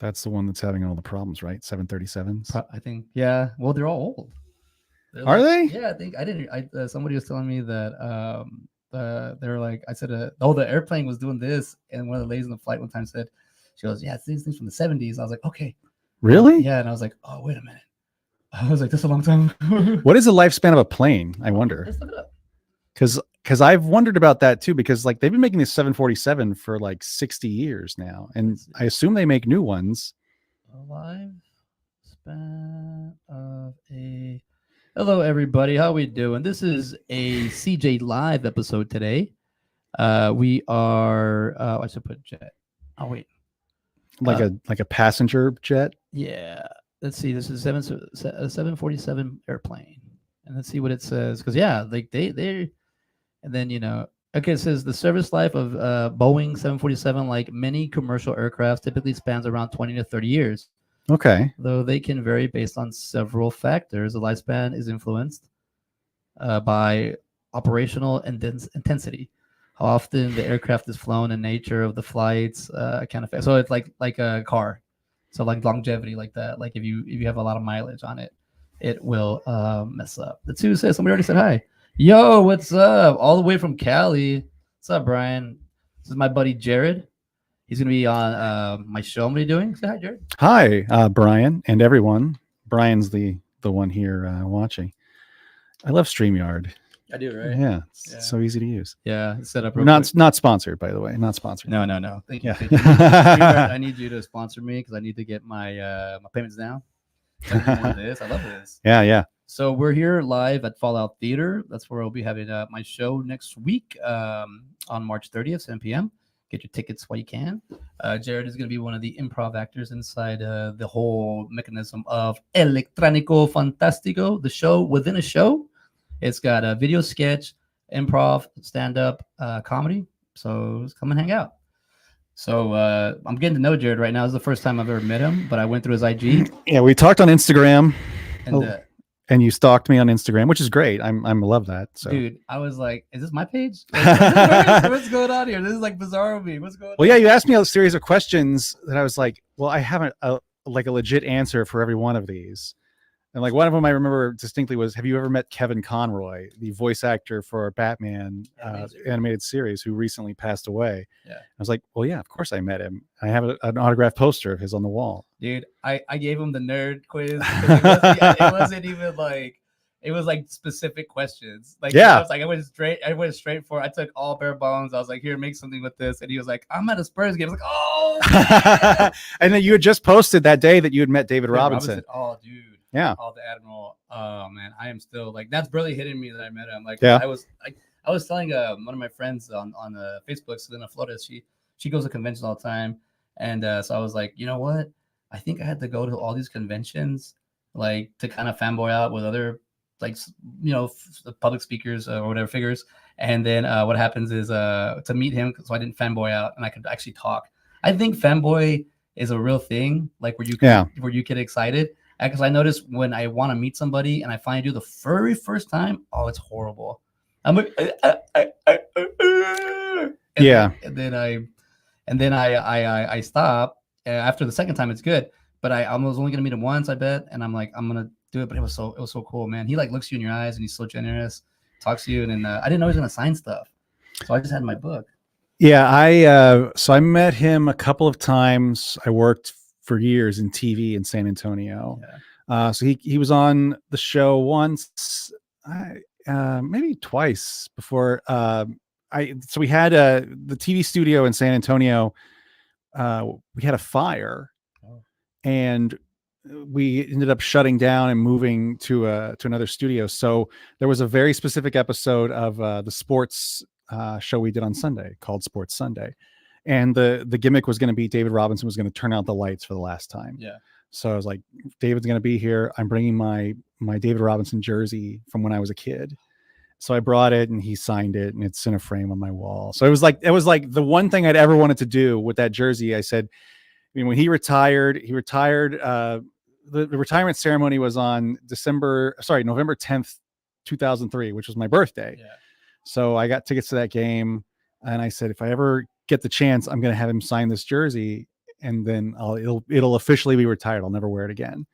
That's the one that's having all the problems, right? 737s. I think, yeah. Well, they're all old. They're Are like, they? yeah, I think I didn't. Somebody was telling me that they were like, I said, oh, the airplane was doing this, and one of the ladies in the flight one time said, she goes, yeah, it's these things from the 70s. I was like, okay, Really? yeah, and I was like, oh, wait a minute. I was like, that's a long time. What is the lifespan of a plane? I wonder. Let's look it up. Because I've wondered about that too. Because like they've been making this 747 for like 60 years now, and I assume they make new ones. Lifespan of a. Hello, everybody. How we doing? This is a CJ Live episode today. We are. I should put jet. Oh wait. Like a passenger jet. Yeah. Let's see. This is a 747 airplane, and let's see what it says. Because yeah, like they, and then okay, it says the service life of Boeing 747, like many commercial aircraft, typically spans around 20 to 30 years. Okay. Though they can vary based on several factors. The lifespan is influenced by operational intensity, how often the aircraft is flown, and nature of the flights can affect. So it's like a car. So like longevity, like that. Like if you have a lot of mileage on it, it will mess up. The two says somebody already said hi. Yo, what's up? All the way from Cali. What's up, Brian? This is my buddy Jared. He's gonna be on my show. What are you doing? Say hi, Jared. Hi, Brian and everyone. Brian's the one here watching. I love StreamYard. I do, right? Yeah, it's so easy to use. Yeah, it's set up. Not sponsored, by the way. Not sponsored. No. Thank you. Yeah. Thank you. I need you to sponsor me because I need to get my my payments down. I this. I love this. Yeah. So we're here live at Fallout Theater. That's where I'll be having my show next week on March 30th, 7 p.m. Get your tickets while you can. Jared is going to be one of the improv actors inside the whole mechanism of Electronico Fantastico, the show within a show. It's got a video sketch, improv, stand-up, comedy. So just come and hang out. So I'm getting to know Jared right now. This is the first time I've ever met him, but I went through his IG. Yeah, we talked on Instagram. And and you stalked me on Instagram, which is great. I love that. So. Dude, I was like, is this my page? What's going on here? This is like bizarre of me. What's going on? Well, yeah, you asked me a series of questions that I was like, well, I haven't a legit answer for every one of these. And like one of them I remember distinctly was, have you ever met Kevin Conroy, the voice actor for Batman animated series, who recently passed away? Yeah. I was like, well, yeah, of course I met him. I have an autographed poster of his on the wall. Dude, I gave him the nerd quiz. It wasn't even like, it was like specific questions. Like, yeah, I was like, I went straight for it. I took all bare bones. I was like, here, make something with this. And he was like, I'm at a Spurs game. I was like, oh. And then you had just posted that day that you had met David Robinson. Oh, dude. Yeah. Oh, the Admiral. Oh man, I am still like, that's really hitting me that I met him. Like, yeah. I was telling one of my friends on Facebook, Selena Flores. She goes to conventions all the time, and so I was like, you know what? I think I had to go to all these conventions, like to kind of fanboy out with other, like, public speakers or whatever figures. And then what happens is to meet him, so I didn't fanboy out and I could actually talk. I think fanboy is a real thing, like where you get excited. Because I notice when I want to meet somebody and I finally do the very first time, oh, it's horrible. I'm like, and then I stop. After the second time, it's good. But I was only gonna meet him once, I bet, and I'm like, I'm gonna do it. But it was so cool, man. He like looks you in your eyes and he's so generous, talks to you, and then I didn't know he was gonna sign stuff, so I just had my book. Yeah, so I met him a couple of times. I worked for years in TV in San Antonio. Yeah. So he was on the show once, maybe twice before. So we had the TV studio in San Antonio. We had a fire, and we ended up shutting down and moving to another studio. So there was a very specific episode of the sports show we did on Sunday called Sports Sunday. And the gimmick was going to be David Robinson was going to turn out the lights for the last time. Yeah. So I was like, David's going to be here. I'm bringing my David Robinson jersey from when I was a kid. So I brought it and he signed it and it's in a frame on my wall. So it was like the one thing I'd ever wanted to do with that jersey. I said, I mean, when he retired, the retirement ceremony was on November 10th, 2003, which was my birthday. Yeah. So I got tickets to that game. And I said, if I ever get the chance, I'm going to have him sign this jersey. and then it'll officially be retired. I'll never wear it again.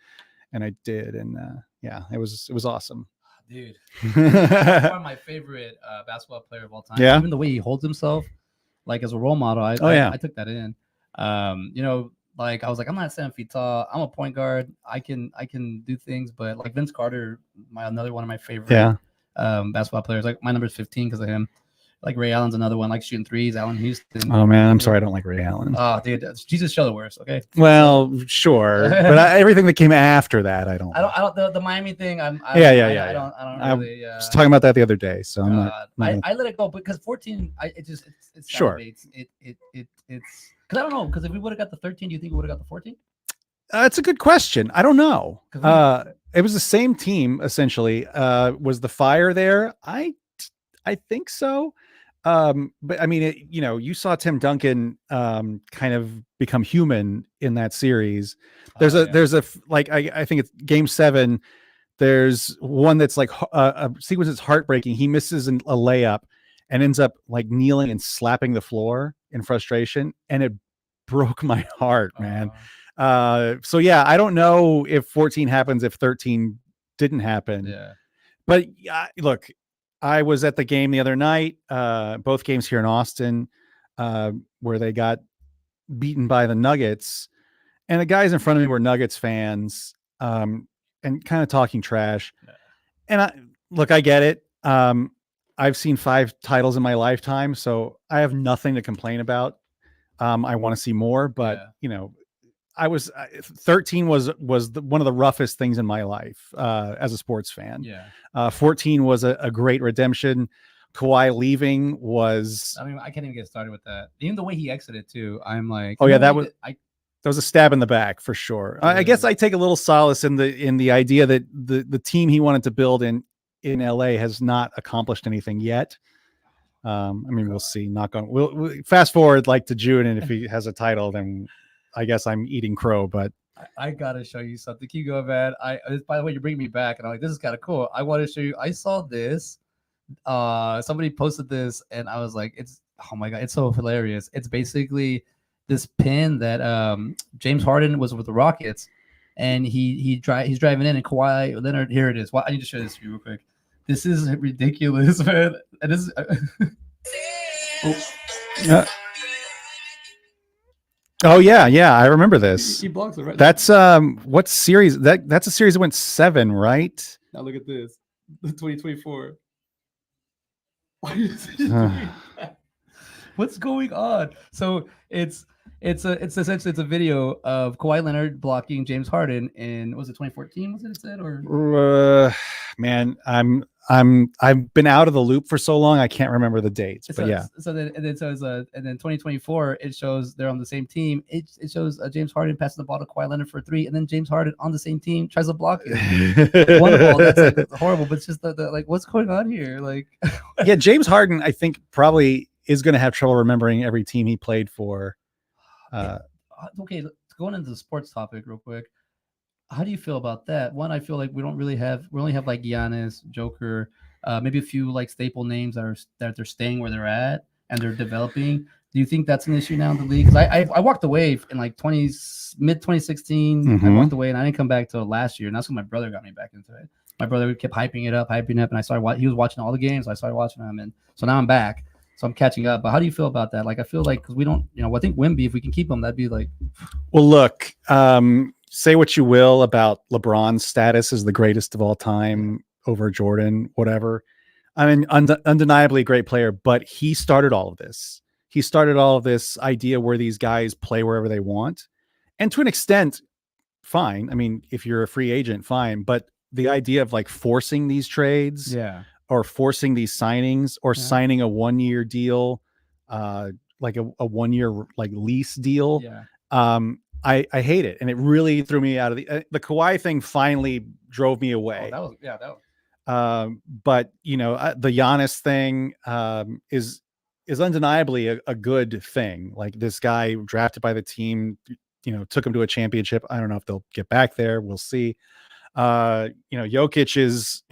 And I did, and yeah, it was awesome. Dude, that's one of my favorite basketball player of all time. Yeah. Even the way he holds himself, like as a role model, I took that in. You know, like I was like, I'm not 7 feet tall. I'm a point guard. I can do things, but like Vince Carter, another one of my favorite basketball players. Like my number is 15 because of him. Like Ray Allen's another one, like shooting threes. Allen Houston. Oh man, I'm sorry, I don't like Ray Allen. Oh, dude, Jesus Shuttleworth. Okay. Well, sure, but everything that came after that, I don't. The Miami thing. I don't really. I was talking about that the other day, so I'm not. I let it go because 14. It's sure. It's because I don't know, because if we would have got the 13, do you think we would have got the 14? It's a good question. I don't know. It was the same team essentially. Was the fire there? I think so. But I mean, you saw Tim Duncan kind of become human in that series. There's a like I think it's game 7. There's one that's like a sequence that's heartbreaking. He misses a layup and ends up like kneeling and slapping the floor in frustration, and it broke my heart, man. So yeah, I don't know if 14 happens if 13 didn't happen. Yeah. But look, I was at the game the other night, both games here in Austin, where they got beaten by the Nuggets, and the guys in front of me were Nuggets fans, and kind of talking trash. Yeah. And I get it. I've seen 5 titles in my lifetime, so I have nothing to complain about. I want to see more, but I was 13 was one of the roughest things in my life as a sports fan. Yeah. 14 was a great redemption. Kawhi leaving was. I mean, I can't even get started with that. Even the way he exited too. I'm like, oh yeah, that was a stab in the back for sure. I guess I take a little solace in the idea that the team he wanted to build in LA has not accomplished anything yet. I mean, we'll see. We'll fast forward like to June, and if he has a title, then I guess I'm eating crow. But I gotta show you something. Keep going, man. By the way, you bring me back, and I'm like, this is kind of cool. I want to show you. I saw this. Somebody posted this, and I was like, oh my god, it's so hilarious. It's basically this pin that James Harden was with the Rockets, and he's driving in, and Kawhi Leonard. Here it is. I need to show this to you real quick. This is ridiculous, man. And this. Oh yeah, I remember this. He blocks it right. That's what series? That's a series that went 7, right? Now look at this, 2024. What's going on? So it's essentially a video of Kawhi Leonard blocking James Harden in, was it 2014? Was it said, or man, I've been out of the loop for so long I can't remember the dates. But yeah. So then 2024 it shows they're on the same team. It shows James Harden passing the ball to Kawhi Leonard for 3, and then James Harden on the same team tries to block it. Wonderful. That's like horrible, but it's just the like what's going on here? Like yeah, James Harden I think probably is going to have trouble remembering every team he played for. Okay, going into the sports topic real quick. How do you feel about that? One, I feel like we only have like Giannis, Joker, maybe a few like staple names that they're staying where they're at and they're developing. Do you think that's an issue now in the league? Because I walked away in like mid 2016. Mm-hmm. I walked away and I didn't come back till last year. And that's when my brother got me back into it. My brother kept hyping it up, and I started. He was watching all the games. So I started watching them, and so now I'm back. So I'm catching up. But how do you feel about that? Like I feel like because we don't, I think Wemby, if we can keep him, that'd be like. Well, look. Say what you will about LeBron's status as the greatest of all time over Jordan, whatever. I mean, undeniably a great player, but he started all of this. He started all of this idea where these guys play wherever they want. And to an extent, fine. I mean, if you're a free agent, fine. But the idea of like forcing these trades or forcing these signings or signing a 1-year deal, like a 1-year like lease deal. Yeah. I hate it, and it really threw me out of the Kawhi thing. Finally, drove me away. Oh, that was. But the Giannis thing is undeniably a good thing. Like this guy drafted by the team, took him to a championship. I don't know if they'll get back there. We'll see. Jokic is.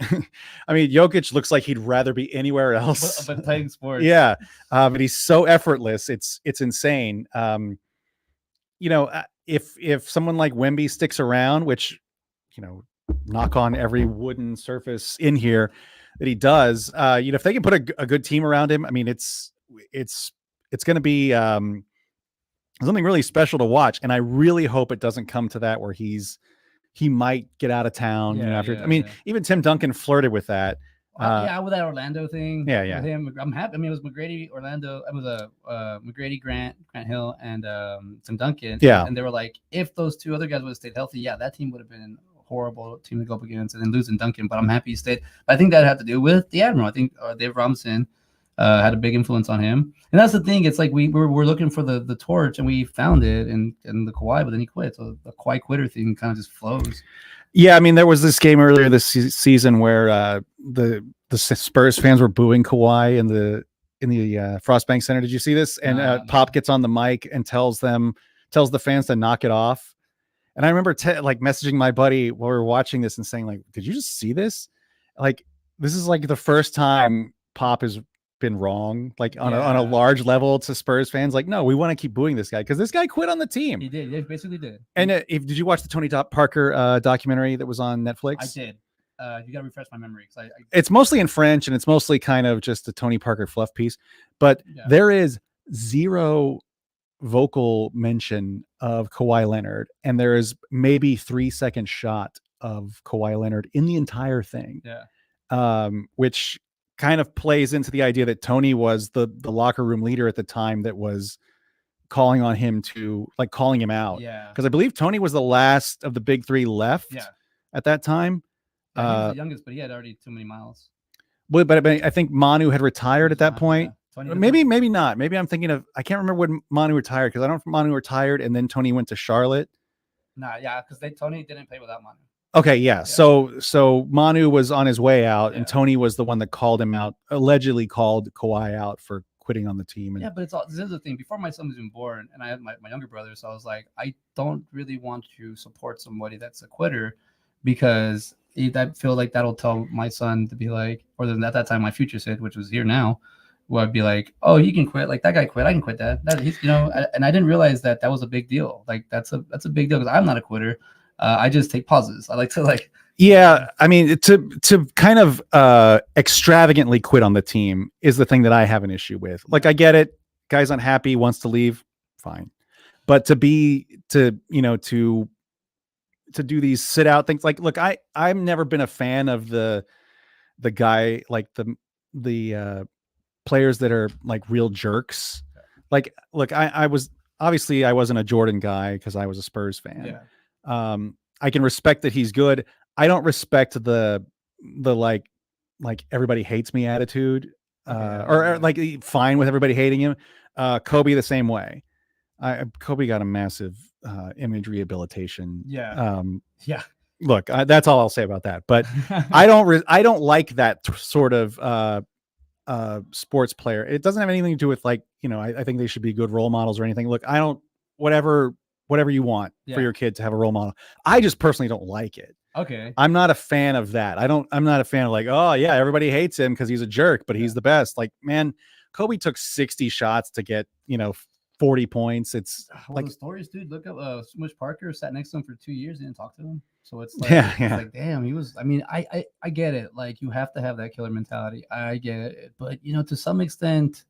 I mean, Jokic looks like he'd rather be anywhere else. But playing sports. Yeah, but he's so effortless. It's insane. if someone like Wemby sticks around, which, knock on every wooden surface in here that he does, if they can put a good team around him, I mean, it's going to be something really special to watch. And I really hope it doesn't come to that where he might get out of town. After, I mean, even Tim Duncan flirted with that. With that Orlando thing. Yeah. With him, I'm happy. I mean, it was McGrady, Orlando. It was McGrady, Grant Hill, and Tim Duncan. Yeah. And they were like, if those two other guys would have stayed healthy, that team would have been a horrible team to go up against, and then losing Duncan. But I'm happy he stayed. But I think that had to do with the Admiral. I think Dave Robinson had a big influence on him. And that's the thing. It's like we're looking for the torch, and we found it in the Kawhi, but then he quit. So the Kawhi quitter thing kind of just flows. Yeah, I mean, there was this game earlier this season where the Spurs fans were booing Kawhi in the Frostbank Center. Did you see this? And Pop gets on the mic and tells the fans to knock it off. And I remember messaging my buddy while we were watching this and saying, like, did you just see this? Like, this is like the first time Pop has been wrong, like on a large level to Spurs fans. Like, no, we want to keep booing this guy because this guy quit on the team. He did. He basically did. And did you watch the Tony Parker documentary that was on Netflix? I did. You got to refresh my memory. It's mostly in French, and it's mostly kind of just a Tony Parker fluff piece. But there is zero vocal mention of Kawhi Leonard, and there is maybe 3-second shot of Kawhi Leonard in the entire thing. Which kind of plays into the idea that Tony was the locker room leader at the time that was calling on him to calling him out. Because I believe Tony was the last of the big three left at that time. He was the youngest, but he had already too many miles. But I think Manu had retired at that point. Maybe not. Maybe I'm thinking of, I can't remember when Manu retired, because I don't know if Manu retired and then Tony went to Charlotte. Because Tony didn't play without Manu. Okay, yeah. So Manu was on his way out, and Tony was the one that called him out, allegedly called Kawhi out for quitting on the team. And but this is the thing. Before my son was even born, and I had my younger brother, so I was like, I don't really want to support somebody that's a quitter, because I feel like that'll tell my son to be like, or then at that time my future Sid, which was here now, would be like, oh, he can quit. Like, that guy quit. I can quit that. He's, and I didn't realize that was a big deal. Like, that's a big deal, because I'm not a quitter. I just take pauses. I like to Yeah, I mean, to kind of extravagantly quit on the team is the thing that I have an issue with. Like, I get it. Guy's unhappy, wants to leave. Fine. But to do these sit out things, like, look, I've never been a fan of the guy, like the players that are like real jerks. Like, look, I wasn't a Jordan guy because I was a Spurs fan. I can respect that he's good. I don't respect the like everybody hates me attitude, or like fine with everybody hating him. Kobe the same way. Kobe got a massive image rehabilitation. Look, that's all I'll say about that. But I don't like that sort of sports player. It doesn't have anything to do with, like, I think they should be good role models or anything. Look, I don't, whatever you want for your kid to have a role model. I just personally don't like it. Okay. I'm not a fan of that. I'm not a fan of, like, oh yeah, everybody hates him because he's a jerk, but he's the best. Like, man, Kobe took 60 shots to get, 40 points. It's like the stories, dude. Look up Smush Parker sat next to him for 2 years, didn't talk to him. So it's like, it's like, damn, he was. I mean, I get it. Like, you have to have that killer mentality. I get it, but to some extent,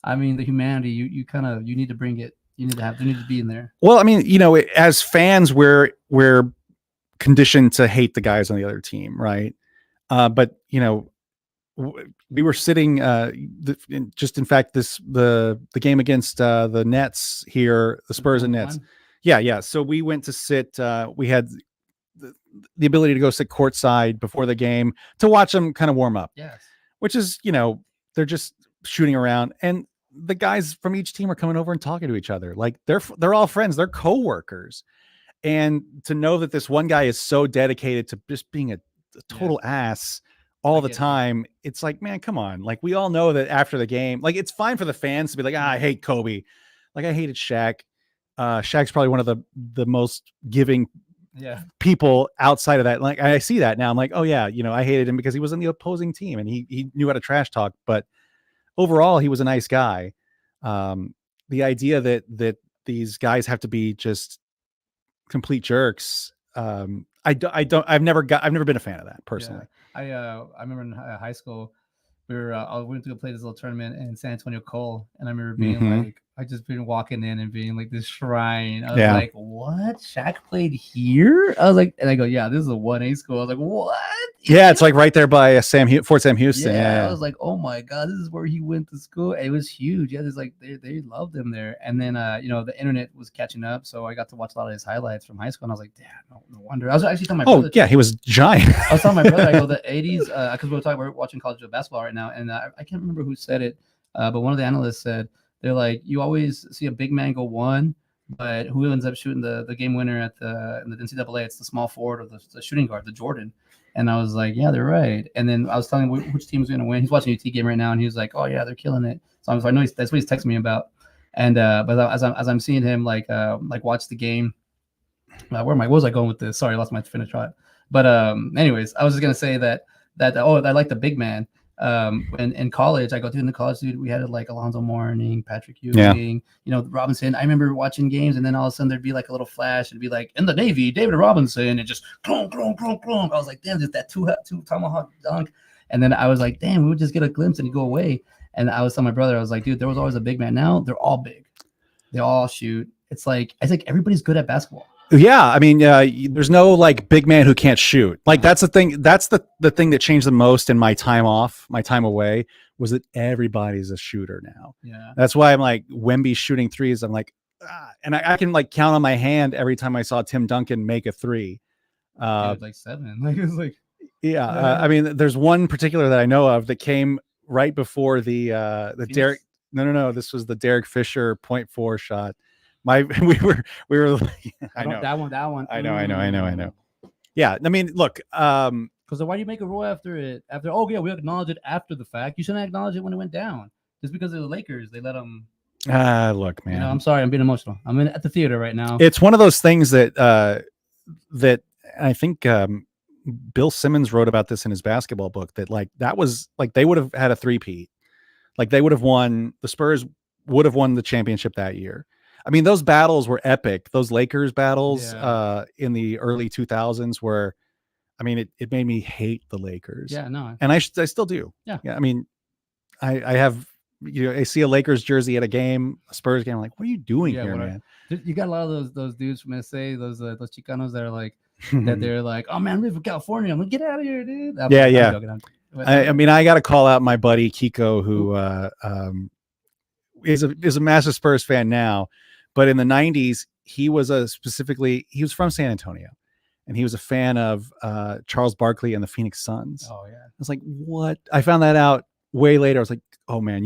I mean, the humanity, you need to bring it. You need to be in there. Well, I mean, as fans, we're conditioned to hate the guys on the other team, right? But we were sitting in fact, the game against the Nets here, the Spurs and Nets. Yeah. So we went to sit. We had the ability to go sit courtside before the game to watch them kind of warm up. Yes. Which is, they're just shooting around, and the guys from each team are coming over and talking to each other. Like, they're all friends. They're coworkers. And to know that this one guy is so dedicated to just being a total ass all the time, it's like, man, come on. Like, we all know that after the game, like, it's fine for the fans to be like, I hate Kobe. Like, I hated Shaq. Shaq's probably one of the most giving people outside of that. Like, I see that now. I'm like, oh yeah, I hated him because he was in the opposing team and he knew how to trash talk, but overall he was a nice guy. The idea that these guys have to be just complete jerks. I've never been a fan of that personally. I remember in high school, I went to go play this little tournament in San Antonio Cole, and I remember being like, I just been walking in and being like this shrine. I was like, what? Shaq played here? I was like, and I go, yeah, this is a 1A school. I was like, what? Yeah, it's like right there by Fort Sam Houston. I was like, oh my god, this is where he went to school. It was huge. Yeah, there's like they loved him there. And then the internet was catching up, so I got to watch a lot of his highlights from high school. And I was like, damn, no wonder. I was actually telling my brother. Yeah, he was giant. I was telling my brother, I go the '80s because we're watching college basketball right now, and I can't remember who said it, but one of the analysts said they're like, you always see a big man go one, but who ends up shooting the game winner in the NCAA? It's the small forward or the shooting guard, the Jordan. And I was like, yeah, they're right. And then I was telling him which team's going to win. He's watching a UT game right now, and he was like, oh yeah, they're killing it. So I know that's what he's texting me about. And but as I'm seeing him like watch the game, what was I going with this? Sorry, I lost my finish thought. But anyways, I was just gonna say that I like the big man. In college, I go through in the college, dude, we had like Alonzo Mourning, Patrick Ewing, Robinson. I remember watching games, and then all of a sudden there'd be like a little flash. It'd be like in the Navy, David Robinson, and just clunk, clunk, clunk, clunk. I was like, damn, just that two tomahawk dunk. And then I was like, damn, we would just get a glimpse and he'd go away. And I was telling my brother, I was like, dude, there was always a big man. Now they're all big. They all shoot. It's like everybody's good at basketball. Yeah, I mean, there's no like big man who can't shoot. Like that's the thing. That's the thing that changed the most in my time away, was that everybody's a shooter now. Yeah, that's why I'm like Wemby shooting threes. I'm like, and I can like count on my hand every time I saw Tim Duncan make a three. like 7. Like it was like, yeah. I mean, there's one particular that I know of that came right before the Derek. No. This was the Derek Fisher 0.4 shot. We were like, I know that one. I know. Yeah, I mean, look, because why do you make a rule after it? Oh yeah, we acknowledge it after the fact. You shouldn't acknowledge it when it went down. Just because of the Lakers, they let them. Look, man. I'm sorry, I'm being emotional. I'm at the theater right now. It's one of those things that that I think Bill Simmons wrote about this in his basketball book. That was like they would have had a three-peat. Like they would have won. The Spurs would have won the championship that year. I mean, those battles were epic. Those Lakers battles in the early 2000s were, I mean, it made me hate the Lakers. Yeah, no. And I still do. Yeah. I mean, I have, I see a Lakers jersey at a game, a Spurs game. I'm like, what are you doing here, man? You got a lot of those dudes from SA, those Chicanos that are like, that they're like, oh man, I'm from California. I'm like, get out of here, dude. I mean, I got to call out my buddy Kiko, who is a massive Spurs fan now. But in the 90s, he was from San Antonio, and he was a fan of Charles Barkley and the Phoenix Suns. Oh, yeah. I was like, what? I found that out way later. I was like, oh, man,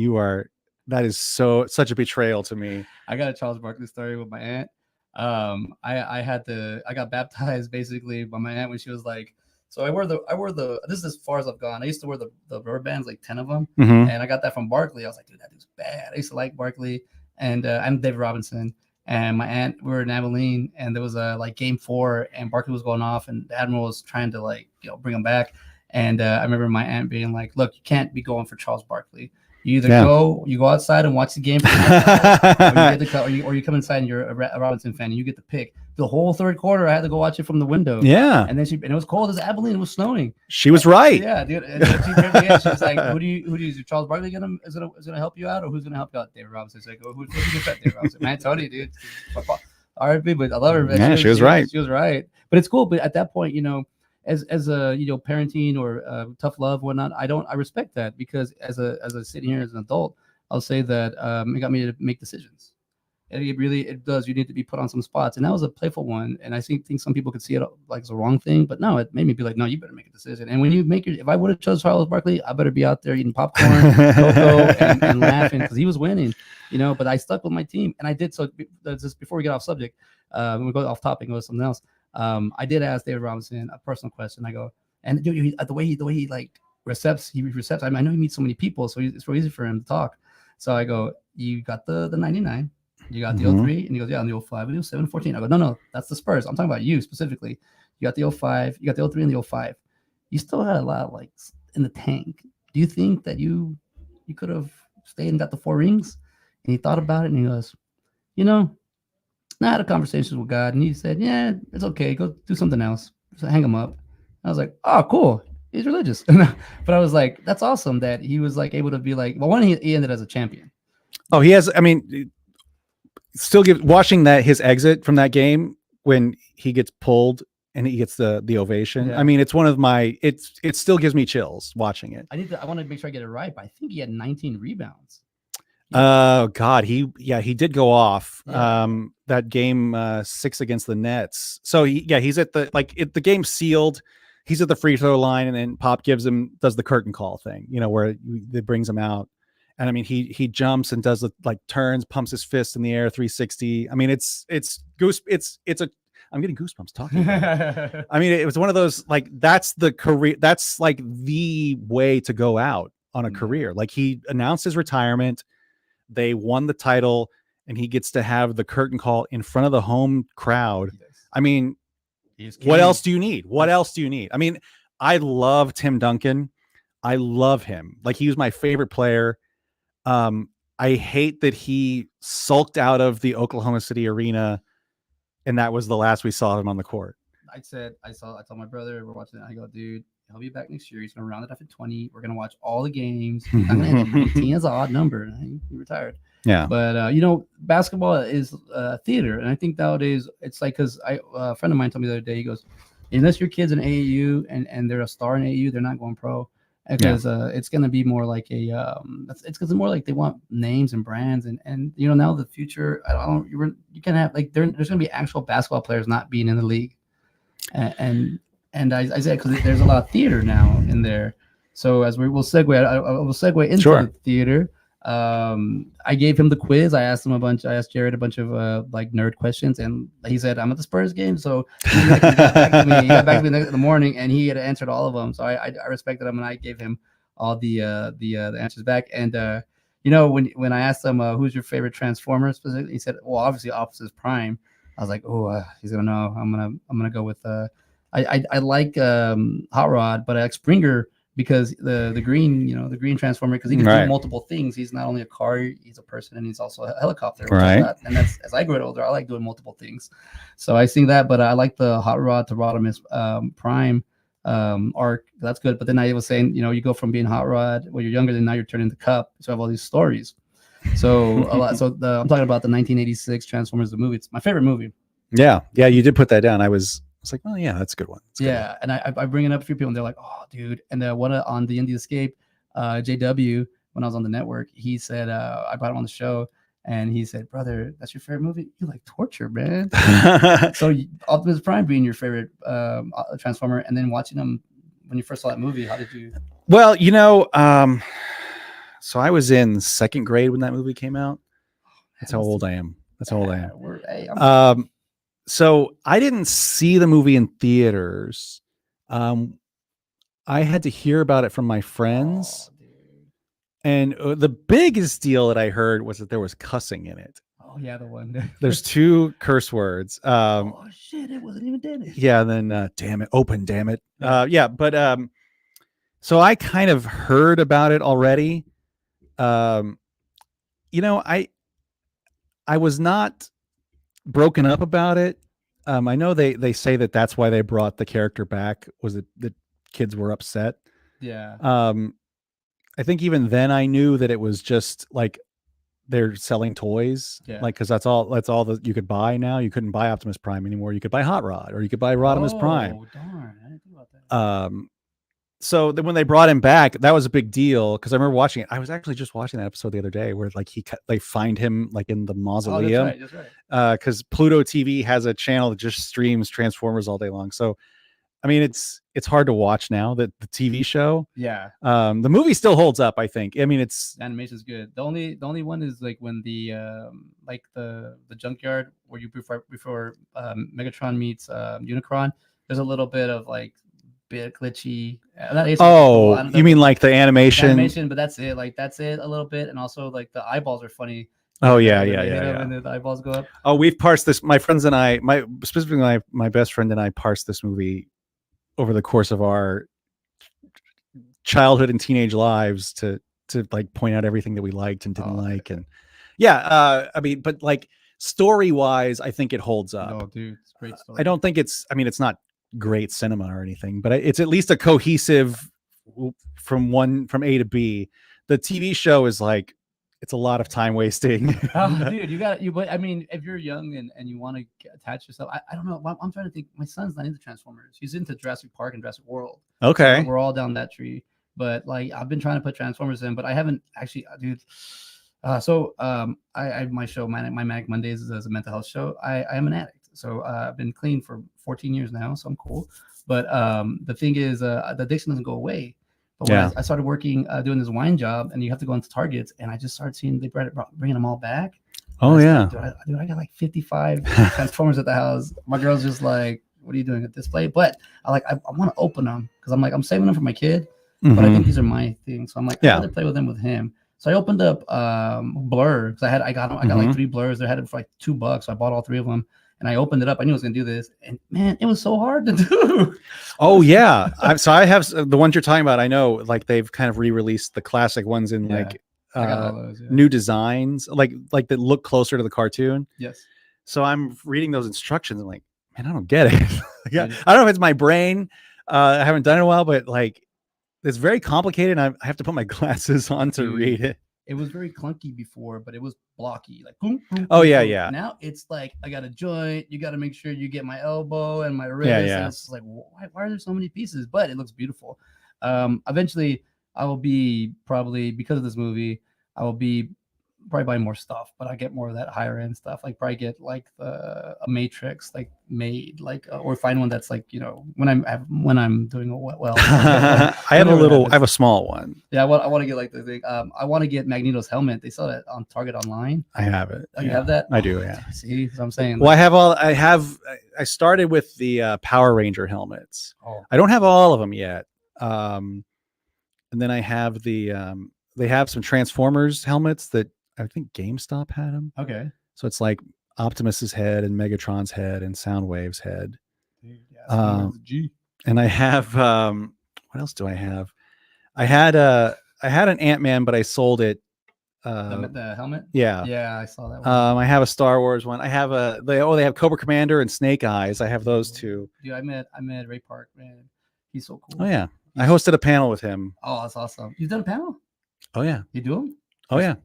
that is such a betrayal to me. I got a Charles Barkley story with my aunt. I got baptized basically by my aunt when she was like, so I wore the, this is as far as I've gone. I used to wear the rubber bands, like 10 of them. Mm-hmm. And I got that from Barkley. I was like, dude, that dude's bad. I used to like Barkley. And I'm David Robinson, and my aunt, we were in Abilene, and there was a like game 4, and Barkley was going off, and the Admiral was trying to bring him back. And I remember my aunt being like, look, you can't be going for Charles Barkley. You either go outside and watch the game, or you come inside and you're a Robinson fan and you get the pick. The whole third quarter, I had to go watch it from the window. Yeah, and it was cold as Abilene. It was snowing. She was right. Yeah, dude. She's like, who do you is Charles Barkley gonna help you out, or who's gonna help you out? David Robinson. Like, who's gonna bet David Robinson? Man, Tony, dude. R.I.P. But I love her. Yeah, she was right. She was right. But it's cool. But at that point, as a parenting or tough love, whatnot, I respect that, because as a sitting here as an adult, I'll say that it got me to make decisions. It does. You need to be put on some spots, and that was a playful one. And I think some people could see it like it's a wrong thing, but no, it made me be like, no, you better make a decision. And when you if I would have chose Charles Barkley, I better be out there eating popcorn, cocoa, and laughing, because he was winning, But I stuck with my team, and I did. So just before we get off subject, when we go off topic and go to something else. I did ask David Robinson a personal question. I go, and dude, the way he like recepts. I mean, I know he meets so many people, so it's real easy for him to talk. So I go, you got the 99, you got the 03, and he goes, yeah, and the 05, and the 07, 14. I go, no, that's the Spurs. I'm talking about you specifically. You got the 05, you got the 03 and the 05. You still had a lot of like in the tank. Do you think that you could have stayed and got the 4 rings? And he thought about it, and he goes, And I had a conversation with God, and he said, "Yeah, it's okay. Go do something else. So hang him up." I was like, "Oh, cool. He's religious." But I was like, "That's awesome that he was like able to be like." Well, one, he ended as a champion. Oh, he has. I mean, still watching that his exit from that game when he gets pulled and he gets the ovation. Yeah. I mean, it's one of my. It still gives me chills watching it. I want to make sure I get it right, but I think he had 19 rebounds. Oh God, he did go off. Yeah. That game 6 against the Nets. So he's at the the game's sealed. He's at the free throw line, and then Pop does the curtain call thing, where it brings him out. And I mean, he jumps and does the turns, pumps his fist in the air, 360. I mean, it's I'm getting goosebumps talking about it. I mean, it was one of those that's the career. That's the way to go out on a career. Like, he announced his retirement. They won the title, and he gets to have the curtain call in front of the home crowd. Yes. I mean, what else do you need? What else do you need? I mean, I love Tim Duncan. I love him. Like, he was my favorite player. I hate that he sulked out of the Oklahoma City arena, and that was the last we saw him on the court. I told my brother, we're watching it. I go, dude, he'll be back next year. He's going to round it off at 20. We're going to watch all the games. I'm going to 18 is an odd number. He retired. Yeah. But, basketball is theater. And I think nowadays it's like, because a friend of mine told me the other day, he goes, unless your kid's in AAU and they're a star in AAU, they're not going pro. Because it's going to be more like it's because more like they want names and brands and now the future. You can have there's going to be actual basketball players not being in the league. And I said, because there's a lot of theater now in there. So as we'll segue, I will segue into the theater. I gave him the quiz. I asked Jared a bunch of nerd questions, and he said, "I'm at the Spurs game." So he got back to me. He got back to me in the morning, and he had answered all of them. So I respected him, and I gave him all the answers back. And when I asked him who's your favorite Transformer specifically, he said, "Well, obviously Optimus Prime." I was like, "Oh, he's gonna know." I'm gonna go with I like Hot Rod, but I like Springer because the green, the green Transformer, because he can do multiple things. He's not only a car, he's a person, and he's also a helicopter. Right. And that's, as I get older, I like doing multiple things. So I sing that, but I like the Hot Rod to Rodimus Prime arc. That's good. But then I was saying, you go from being Hot Rod when you're younger, then now you're turning the Cup. So I have all these stories. So a lot. So I'm talking about the 1986 Transformers, the movie. It's my favorite movie. Yeah, you did put that down. I was like, well, yeah, that's a good one. Yeah, and I bring it up a few people, and they're like, "Oh, dude!" And one on the Indie Escape, JW, when I was on the network, he said, I brought him on the show, and he said, "Brother, that's your favorite movie? You like torture, man." So Optimus Prime being your favorite Transformer, and then watching him when you first saw that movie, how did you? Well, so I was in second grade when that movie came out. That's how old I am. So I didn't see the movie in theaters. I had to hear about it from my friends. And the biggest deal that I heard was that there was cussing in it. Oh, yeah, the one. There's 2 curse words. Oh, shit, it wasn't even Dennis. Yeah, and then, damn it, open, damn it. But so I kind of heard about it already. I was not broken up about it. I know they say that's why they brought the character back, was that the kids were upset. Yeah. I think even then I knew that it was just like they're selling toys, because that's all that you could buy now. You couldn't buy Optimus Prime anymore. You could buy Hot Rod, or you could buy Rodimus Prime. Oh, darn! I didn't think about that. So then when they brought him back, that was a big deal, because I remember watching it. I was actually just watching that episode the other day where they find him in the mausoleum. Oh, that's right. Because Pluto TV has a channel that just streams Transformers all day long. So, I mean, it's hard to watch now, the TV show. Yeah. The movie still holds up, I think. I mean, the animation's good. The only one is when the the junkyard where you before Megatron meets Unicron. There's a little bit of bit glitchy. You mean like the animation? But that's it. That's it a little bit, and also the eyeballs are funny. Oh yeah. And the eyeballs go up. Oh, we've parsed this. My friends and I, specifically my best friend and I, parsed this movie over the course of our childhood and teenage lives to point out everything that we liked and didn't like, and I mean, but story wise, I think it holds up. Oh, dude, it's a great story. I don't think it's not great cinema or anything, but it's at least a cohesive from A to B. The TV show is like, it's a lot of time wasting. Dude, but I mean, if you're young and you want to attach yourself, I don't know. I'm trying to think. My son's not into Transformers. He's into Jurassic Park and Jurassic World. Okay. So we're all down that tree. But like, I've been trying to put Transformers in, but I haven't actually, dude. My show, my Manic Mondays, is a mental health show. I am an addict. So I've been clean for 14 years now. So I'm cool. But the thing is, the addiction doesn't go away. But when I started working, doing this wine job, and you have to go into Targets, and I just started seeing they bringing them all back. Oh, yeah. Dude, I got like 55 Transformers at the house. My girl's just like, what are you doing at display? But I want to open them because I'm saving them for my kid. Mm-hmm. But I think these are my things. So I'm like, I'd rather play with them with him. So I opened up Blur because I got like 3 Blurs. They had it for like $2. So I bought all 3 of them. And I opened it up. I knew I was going to do this. And man, it was so hard to do. Oh, yeah. So I have the ones you're talking about. I know, like, they've kind of re-released the classic ones in like new designs, like that look closer to the cartoon. Yes. So I'm reading those instructions. I'm like, man, I don't get it. I don't know if it's my brain. I haven't done it in a while, but like, it's very complicated. And I have to put my glasses on to read it. It was very clunky before, but it was blocky. Like, boom, boom, oh, boom, yeah, boom. yeah. Now it's like, I got a joint. You got to make sure you get my elbow and my wrist. Yeah. And it's like, why are there so many pieces? But it looks beautiful. Eventually, I will be probably, because of this movie, I will be probably buying more stuff, but I get more of that higher end stuff. Like probably get like a Matrix, like made, like or find one that's like, you know, when I'm doing well. I have a small one. Yeah, I want to get like the thing. I want to get Magneto's helmet. They sell it on Target online. I have it. Oh, you have that? I do. Yeah. See what I'm saying? Well, I started with the Power Ranger helmets. Oh. I don't have all of them yet. And then I have they have some Transformers helmets that I think GameStop had them. Okay. So it's like Optimus's head and Megatron's head and Soundwave's head. Dude, yeah, and I have what else do I have? I had an Ant-Man, but I sold it. The helmet? Yeah. Yeah, I saw that one. I have a Star Wars one. I have they have Cobra Commander and Snake Eyes. I have those two. Dude, I met Ray Park, man. He's so cool. Oh yeah. I hosted a panel with him. Oh, that's awesome. You've done a panel? Oh yeah. You do them? Oh yeah.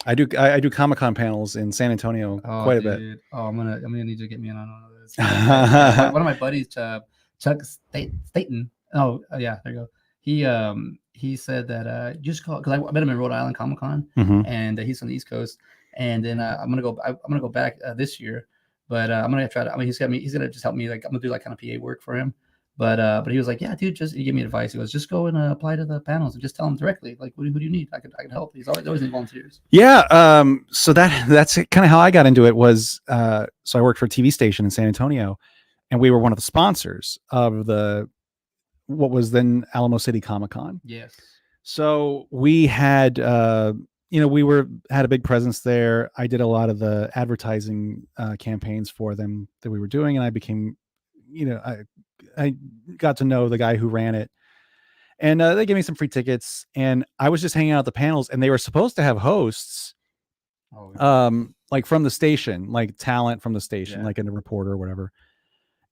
I do Comic-Con panels in San Antonio quite a bit. Oh, I'm gonna need you to get me in on one of those. One of my buddies, Chuck Staten. Oh yeah, there you go. He said that just call, because I met him in Rhode Island Comic-Con, and he's on the East Coast. And then I'm gonna go back this year, but I'm gonna try to. I mean, he's gonna just help me. Like I'm gonna do like kind of PA work for him. But he was like, yeah, dude, he gave me advice. He goes, just go and apply to the panels and just tell them directly, like, who do you need? I can help. He's always need volunteers. Yeah. So that's kind of how I got into it was, so I worked for a TV station in San Antonio, and we were one of the sponsors of what was then Alamo City Comic-Con. Yes. So we had, had a big presence there. I did a lot of the advertising campaigns for them that we were doing, and I became, I got to know the guy who ran it, and they gave me some free tickets, and I was just hanging out at the panels, and they were supposed to have hosts, like from the station, like talent from the station, like a reporter or whatever.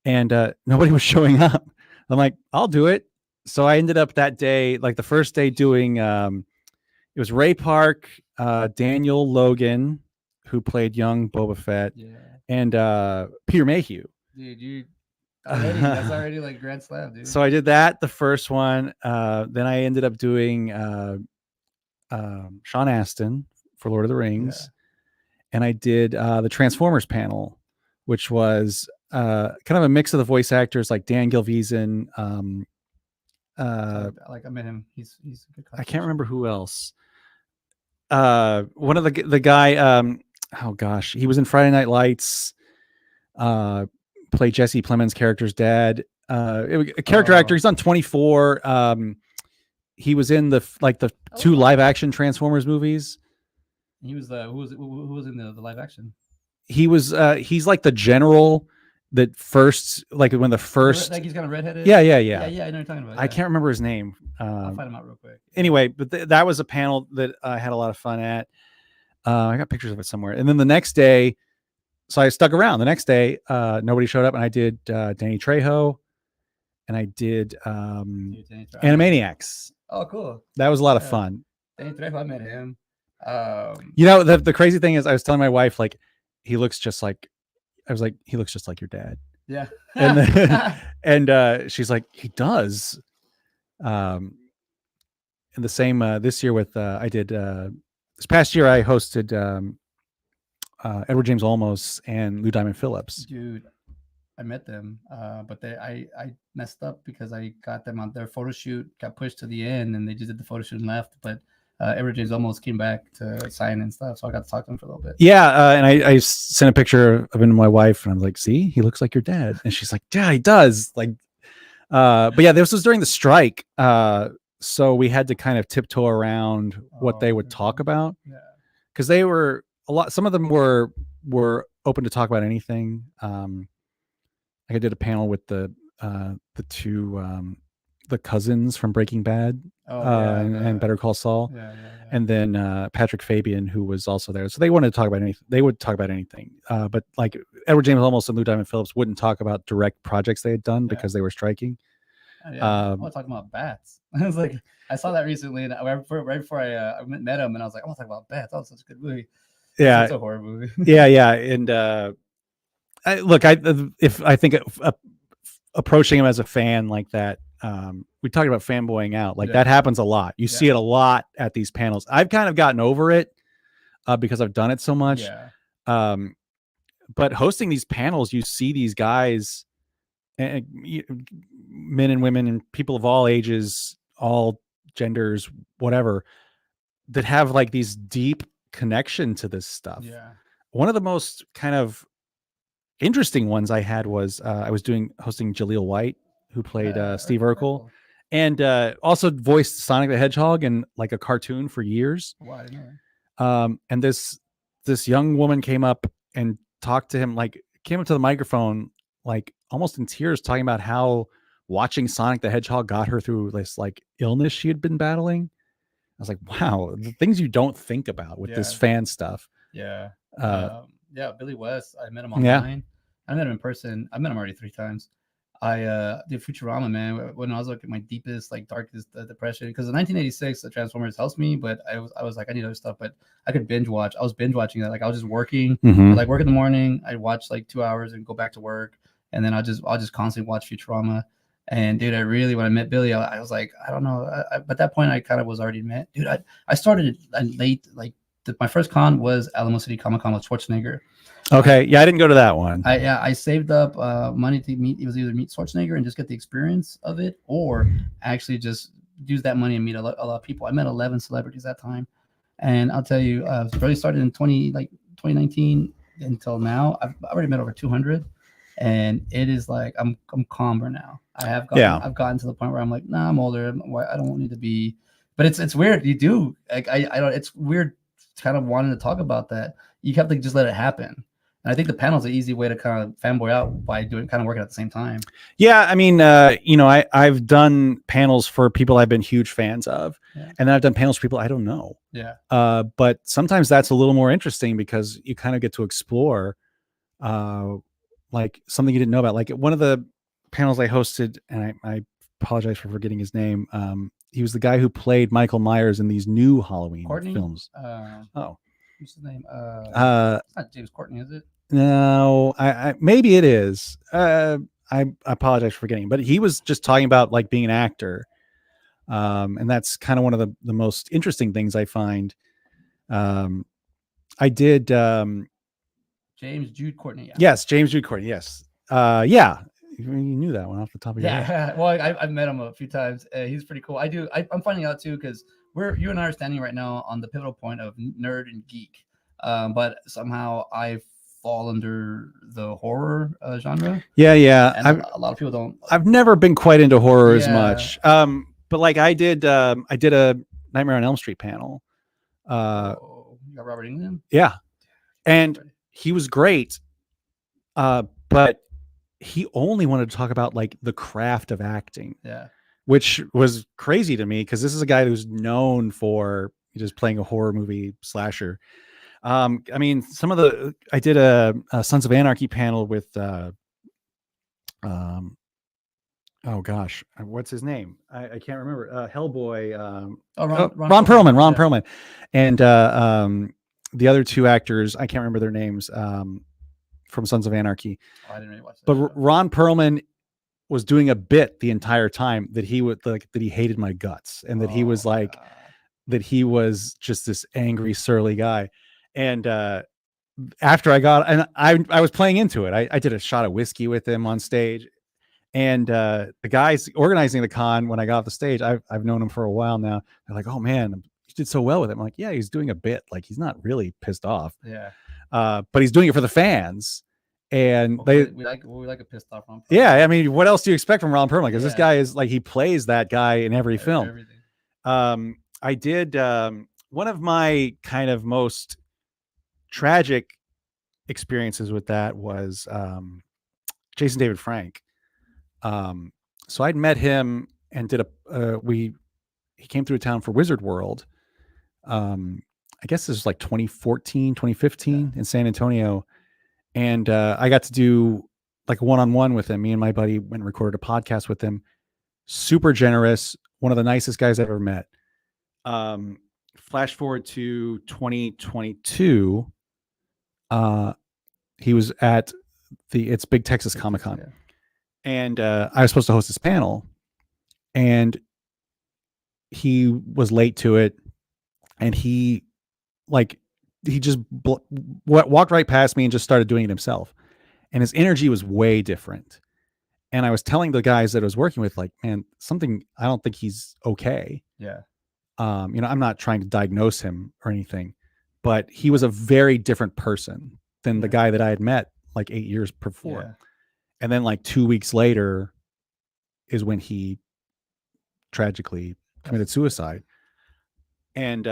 And nobody was showing up. I'm like, I'll do it. So I ended up that day, like the first day doing, it was Ray Park, Daniel Logan, who played young Boba Fett, and Peter Mayhew. Dude, that's already like Grand Slam, dude. So I did that the first one. Then I ended up doing Sean Astin for Lord of the Rings, and I did the Transformers panel, which was kind of a mix of the voice actors like Dan Gilvezan. Like I met him. He's a good. I can't remember who else. One of the guy. Oh gosh, he was in Friday Night Lights. Played Jesse Plemons' character's dad. A character actor. He's on 24. He was in the 2 live action Transformers movies. He was who was in the live action? He was he's like the general that first, like when the first, like he's kind of redheaded. Yeah. I know what you're talking about. I can't remember his name. I'll find him out real quick. Anyway, but that was a panel that I had a lot of fun at. I got pictures of it somewhere. And then the next day, so I stuck around. The next day, nobody showed up, and I did Danny Trejo, and I did Animaniacs. Oh, cool. That was a lot of fun. Danny Trejo, I met him. The crazy thing is, I was telling my wife, like, he looks just like your dad. Yeah. And then, and she's like, he does. And the same this year with I did this past year I hosted Edward James Olmos and Lou Diamond Phillips. Dude, I met them, but I messed up because I got them on their photo shoot, got pushed to the end, and they just did the photo shoot and left. But Edward James almost came back to sign and stuff, so I got to talk to him for a little bit. Yeah, and I sent a picture of him to my wife, and I was like, "See, he looks like your dad." And she's like, "Yeah, he does." Like, but yeah, this was during the strike, so we had to kind of tiptoe around what they would talk about, because they were some of them were open to talk about anything. I did a panel with the two the cousins from Breaking Bad and Better Call Saul, and then Patrick Fabian, who was also there. So they wanted to talk about anything. They would talk about anything, but like Edward James Olmos and Lou Diamond Phillips wouldn't talk about direct projects they had done because they were striking. I want to talk about bats. I was like, I saw that recently, and right before I met him, and I was like, I want to talk about bats. That was such a good movie. Yeah, it's a horror movie. yeah, and I think approaching him as a fan like that, we talked about fanboying out, like that happens a lot. You see it a lot at these panels. I've kind of gotten over it because I've done it so much. But hosting these panels, you see these guys, and men and women and people of all ages, all genders, whatever, that have like these deep connection to this stuff. One of the most kind of interesting ones I had was I was hosting Jaleel White, who played Steve Urkel, and also voiced Sonic the Hedgehog in like a cartoon for years. Wow, I didn't know. And this young woman came up and talked to him, like came up to the microphone, like almost in tears, talking about how watching Sonic the Hedgehog got her through this like illness she had been battling. I was like, wow, the things you don't think about with this fan stuff. Billy West, I met him online. I met him in person. I met him already 3 times. I did Futurama, man, when I was like at my deepest, like darkest depression. Because in 1986, the Transformers helped me, but I was like, I need other stuff. But I could binge watch. I was binge watching that. Like I was just working, like work in the morning. I'd watch like 2 hours and go back to work, and then I'll just constantly watch Futurama. And dude, when I met Billy, I was like, I don't know. At that point, I kind of was already met. Dude, I started late. Like my first con was Alamo City Comic Con with Schwarzenegger. Okay, I didn't go to that one. I saved up money to meet. It was either meet Schwarzenegger and just get the experience of it, or actually just use that money and meet a lot of people. I met 11 celebrities that time, and I'll tell you, really started in 2019 until now. I've already met over 200, and it is like I'm calmer now. I've gotten to the point where I'm like, nah, I'm older. I don't need to be. But it's weird. You do like I don't. It's weird, kind of wanting to talk about that. You have to just let it happen. And I think the panel is an easy way to kind of fanboy out by doing kind of working at the same time. Yeah, I mean, I've done panels for people I've been huge fans of, and then I've done panels for people I don't know. But sometimes that's a little more interesting because you kind of get to explore, like something you didn't know about. Like one of the panels I hosted, and I apologize for forgetting his name. He was the guy who played Michael Myers in these new Halloween films. What's his name? It's not James Courtney, is it? No, I maybe it is. I apologize for forgetting, but he was just talking about like being an actor, and that's kind of one of the most interesting things I find. I did James Jude Courtney. Yes, James Jude Courtney. Yes, you knew that one off the top of your head. Well, I've met him a few times. He's pretty cool. I'm finding out too because you and I are standing right now on the pivotal point of nerd and geek, but somehow I fall under the horror genre. And a lot of people don't. I've never been quite into horror as much. But like I did a Nightmare on Elm Street panel. You got Robert Englund? Yeah, and he was great. But he only wanted to talk about like the craft of acting. Which was crazy to me because this is a guy who's known for just playing a horror movie slasher. I mean, I did a Sons of Anarchy panel with, oh gosh, what's his name? I can't remember. Hellboy. Ron Perlman. Ron Perlman, and the other two actors, I can't remember their names. From Sons of Anarchy. Oh, I didn't really watch that. But show. Ron Perlman was doing a bit the entire time that he would that he hated my guts, and that he was like, God. That he was just this angry, surly guy. And after I was playing into it. I did a shot of whiskey with him on stage. And the guys organizing the con, when I got off the stage, I've known him for a while now. They're like, "Oh man, you did so well with him." I'm like, "Yeah, he's doing a bit. Like, he's not really pissed off. Yeah. But he's doing it for the fans." And we like a pissed off Ron Perlman. Yeah, I mean, what else do you expect from Ron Perlman? Because this guy is like, he plays that guy in every film. Everything. I did one of my kind of most tragic experiences with that was Jason David Frank. So I'd met him and did he came through town for Wizard World. I guess this was like 2014, 2015 in San Antonio. And I got to do like a one-on-one with him. Me and my buddy went and recorded a podcast with him. Super generous. One of the nicest guys I've ever met. Flash forward to 2022. He was at it's Big Texas Comic Con. Yeah. And I was supposed to host this panel, and he was late to it, and he just walked right past me and just started doing it himself. And his energy was way different. And I was telling the guys that I was working with, like, man, I don't think he's okay. Yeah. I'm not trying to diagnose him or anything, but he was a very different person than the guy that I had met like 8 years before. Yeah. And then like 2 weeks later is when he tragically committed suicide. And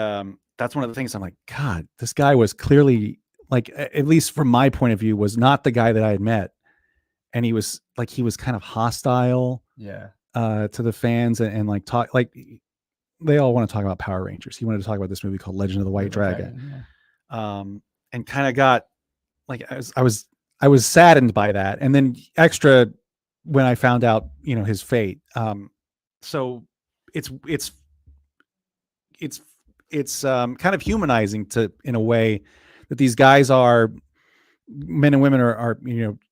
that's one of the things I'm like, God, this guy was clearly, like, at least from my point of view, was not the guy that I had met. And he was kind of hostile to the fans and like talk, like they all want to talk about Power Rangers. He wanted to talk about this movie called Legend of the White Dragon. And kind of got like, I was saddened by that. And then extra when I found out, his fate. So it's kind of humanizing in a way that these guys are, men and women are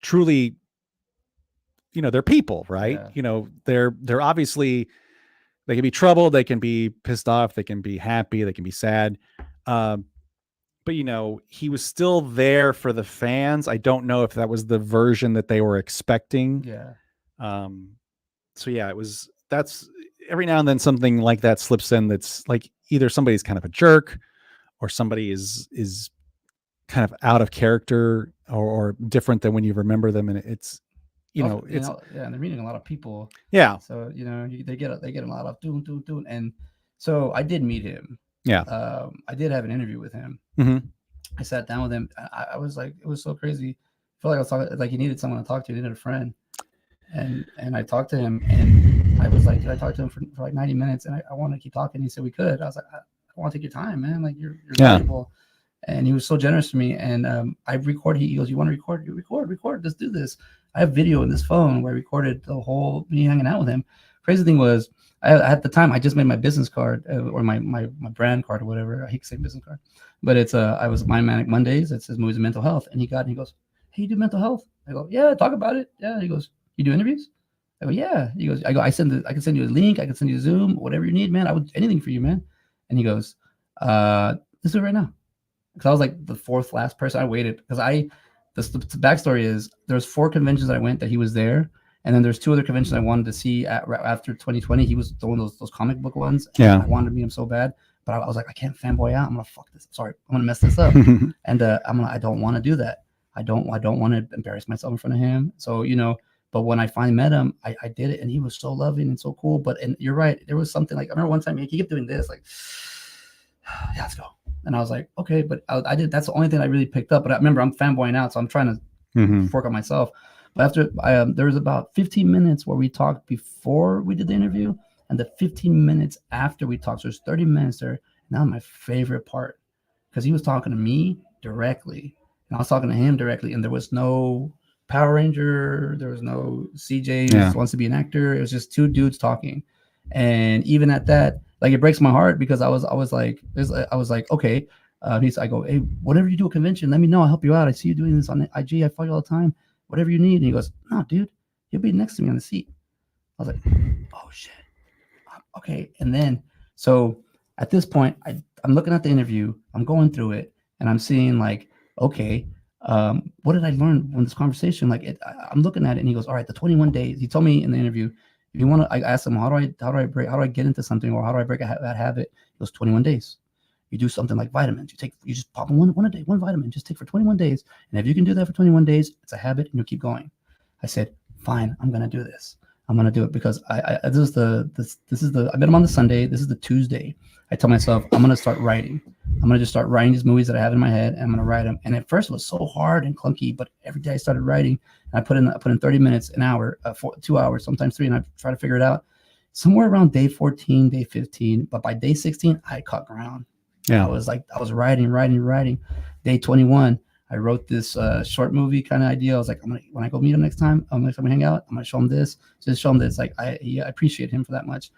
truly, they're people, right? Yeah. They're obviously, they can be troubled, they can be pissed off, they can be happy, they can be sad. But he was still there for the fans. I don't know if that was the version that they were expecting. Yeah. So yeah, that's every now and then something like that slips in. That's like either somebody's kind of a jerk, or somebody is kind of out of character or different than when you remember them. And it's, and they're meeting a lot of people. Yeah. So, they get a lot of doing. And so I did meet him. Yeah. I did have an interview with him. Mm-hmm. I sat down with him. I was like, it was so crazy. I felt like I was talking, like he needed someone to talk to. He needed a friend. And I talked to him, and I was like, I talked to him for like 90 minutes, and I want to keep talking. He said we could. I was like, I want to take your time, man. Like you're valuable. And he was so generous to me. And I recorded. He goes, you want to record? You record. Let's do this. I have video in this phone where I recorded the whole me hanging out with him. Crazy thing was, at the time I just made my business card or my brand card or whatever. I hate to say business card, but it's I was Mind Manic Mondays. It says movies and mental health, and he goes, hey, you do mental health? I go, yeah, talk about it. Yeah. He goes, you do interviews? I go, yeah. He goes, I can send you a link. I can send you Zoom, whatever you need, man. I would anything for you, man. And he goes, let's do it right now. Because I was like the fourth last person. I waited because the backstory is there's 4 conventions that I went that he was there. And then there's 2 other conventions I wanted to see after 2020. He was one of those comic book ones. Yeah. I wanted to meet him so bad. But I was like, I can't fanboy out. I'm going to fuck this. Sorry. I'm going to mess this up. And I don't want to do that. I don't want to embarrass myself in front of him. So, but when I finally met him, I did it, and he was so loving and so cool. And you're right, there was something like, I remember one time he kept doing this, like, yeah, let's go. And I was like, okay, but I did. That's the only thing I really picked up. But I remember I'm fanboying out, so I'm trying to work on myself. But after there was about 15 minutes where we talked before we did the interview, and the 15 minutes after we talked. So there's 30 minutes there. Now my favorite part, because he was talking to me, directly, and I was talking to him directly, and there was no Power Ranger, there was no CJ wants to be an actor. It was just two dudes talking, and even at that, like it breaks my heart because I was like, okay. I go, hey, whatever you do at convention, let me know. I'll help you out. I see you doing this on IG. I follow you all the time. Whatever you need. And he goes, no, dude, you'll be next to me on the seat. I was like, oh shit. Okay. And then, so at this point, I'm looking at the interview, I'm going through it, and I'm seeing like, okay, what did I learn from this conversation? Like, I'm looking at it, and he goes, all right, the 21 days. He told me in the interview, if you want to, I asked him, how do I get into something, or how do I break that habit? He goes, 21 days. You do something like vitamins. You just pop one a day, one vitamin, just take for 21 days. And if you can do that for 21 days, it's a habit and you'll keep going. I said, fine, I'm going to do this. I'm going to do it because this is the, I met him on the Sunday. This is the Tuesday. I tell myself, I'm going to start writing. I'm going to just start writing these movies that I have in my head, and I'm going to write them. And at first it was so hard and clunky, but every day I started writing, and I put in 30 minutes, an hour, 2 hours, sometimes 3, and I try to figure it out somewhere around day 14, day 15. But by day 16, I caught ground. Yeah, I was writing. Day 21, I wrote this short movie kind of idea. I was like, when I go meet him next time, I'm gonna hang out. I'm gonna show him this. Just show him this. Like I appreciate him for that much.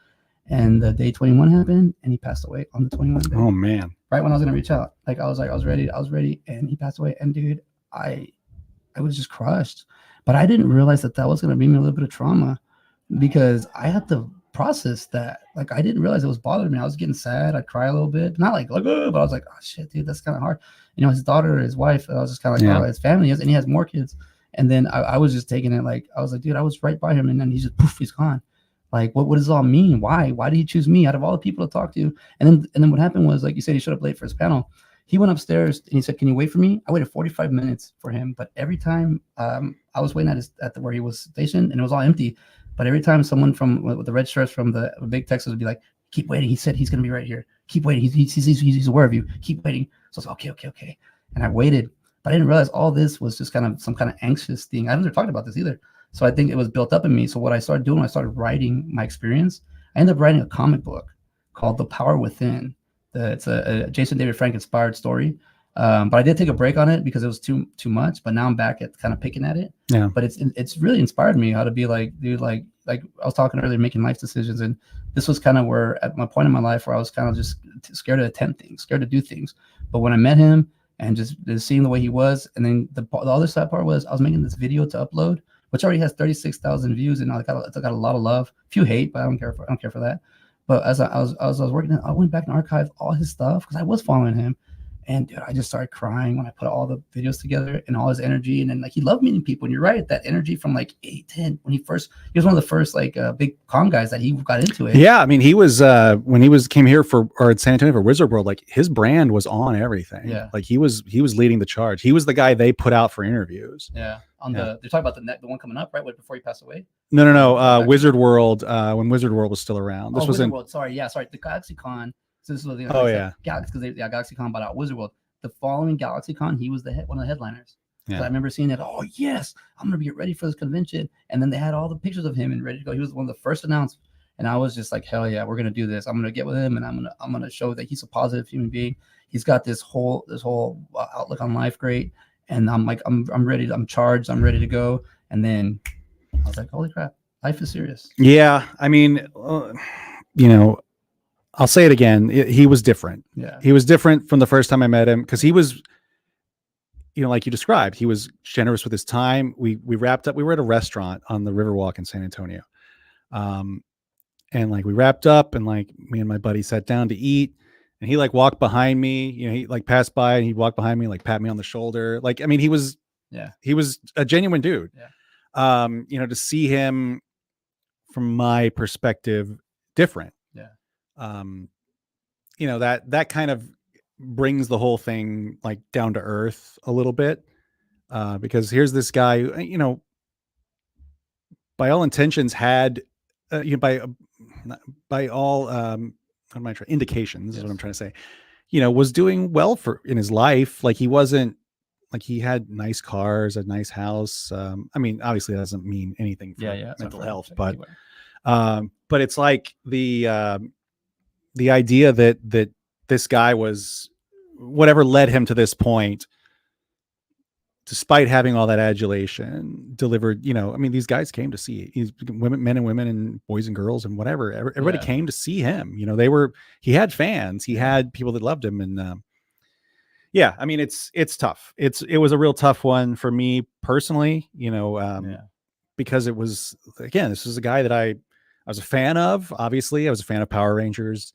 And the day 21 happened, and he passed away on the 21st day. Oh man! Right when I was gonna reach out, I was ready, and he passed away. And dude, I was just crushed. But I didn't realize that was gonna bring me a little bit of trauma, because I had to process that. Like I didn't realize it was bothering me. I was getting sad. I'd cry a little bit, not like oh, but I was like, oh shit, dude, that's kind of hard. His daughter, his wife. I was just kind of like, oh, his family, and he has more kids. And then I was just taking it like I was like, dude, I was right by him, and then he's just poof, he's gone. Like what does it all mean? Why did he choose me out of all the people to talk to? And then what happened was, like you said, he showed up late for his panel. He went upstairs and he said, "Can you wait for me?" I waited 45 minutes for him, but every time I was waiting at where he was stationed, and it was all empty. But every time someone with the red shirts from the big Texas would be like, "Keep waiting. He said he's going to be right here. Keep waiting. He's aware of you. Keep waiting." So I was like, okay. And I waited, but I didn't realize all this was just kind of some kind of anxious thing. I've never talked about this either. So I think it was built up in me. So what I started doing, I started writing my experience. I ended up writing a comic book called The Power Within. It's a Jason David Frank inspired story. But I did take a break on it because it was too much. But now I'm back at kind of picking at it. Yeah. But it's really inspired me how to be like, dude, like I was talking earlier, making life decisions, and this was kind of where at my point in my life where I was kind of just scared to attempt things, scared to do things. But when I met him and just seeing the way he was, and then the other side part was I was making this video to upload, which already has 36,000 views, and I got a lot of love. Few hate, but I don't care for that. But as I was working, I went back and archived all his stuff because I was following him. And dude, I just started crying when I put all the videos together and all his energy. And then like he loved meeting people. And you're right, that energy from like 8, 10, when he was one of the first like big con guys that he got into it. Yeah, I mean, he was when he came here in San Antonio for Wizard World, like his brand was on everything. Yeah, like he was leading the charge. He was the guy they put out for interviews. Yeah, they're talking about the one coming up right before he passed away. No. Wizard World, when Wizard World was still around. This was Wizard World. Sorry, the GalaxyCon. So this was GalaxyCon bought out Wizard World. The following GalaxyCon, he was one of the headliners. Yeah. So I remember seeing that. Oh yes, I'm gonna get ready for this convention. And then they had all the pictures of him and ready to go. He was one of the first announced, and I was just like, hell yeah, we're gonna do this. I'm gonna get with him, and I'm gonna show that he's a positive human being. He's got this whole outlook on life, great. And I'm like, I'm ready. I'm charged. I'm ready to go. And then I was like, holy crap, life is serious. Yeah, I mean, I'll say it again. He was different. Yeah. He was different from the first time I met him because he was, like you described, he was generous with his time. We wrapped up. We were at a restaurant on the Riverwalk in San Antonio. And like we wrapped up and like me and my buddy sat down to eat, and he like walked behind me, he like passed by and he'd walk behind me, like pat me on the shoulder. Like, I mean, he was a genuine dude. Yeah. To see him from my perspective, different. That kind of brings the whole thing like down to earth a little bit, because here's this guy who, by all intentions had, by all, what am I trying? Indications is what I'm trying to say, was doing well in his life. Like he wasn't like he had nice cars, a nice house. I mean, obviously that doesn't mean anything for mental health, but it's like the idea that this guy was whatever led him to this point, despite having all that adulation, delivered, I mean, these guys came to see men and women and boys and girls and whatever. Everybody came to see him. He had fans, he had people that loved him. And I mean, it's tough. It was a real tough one for me personally, because it was, again, this was a guy that I was a fan of. Obviously I was a fan of Power Rangers.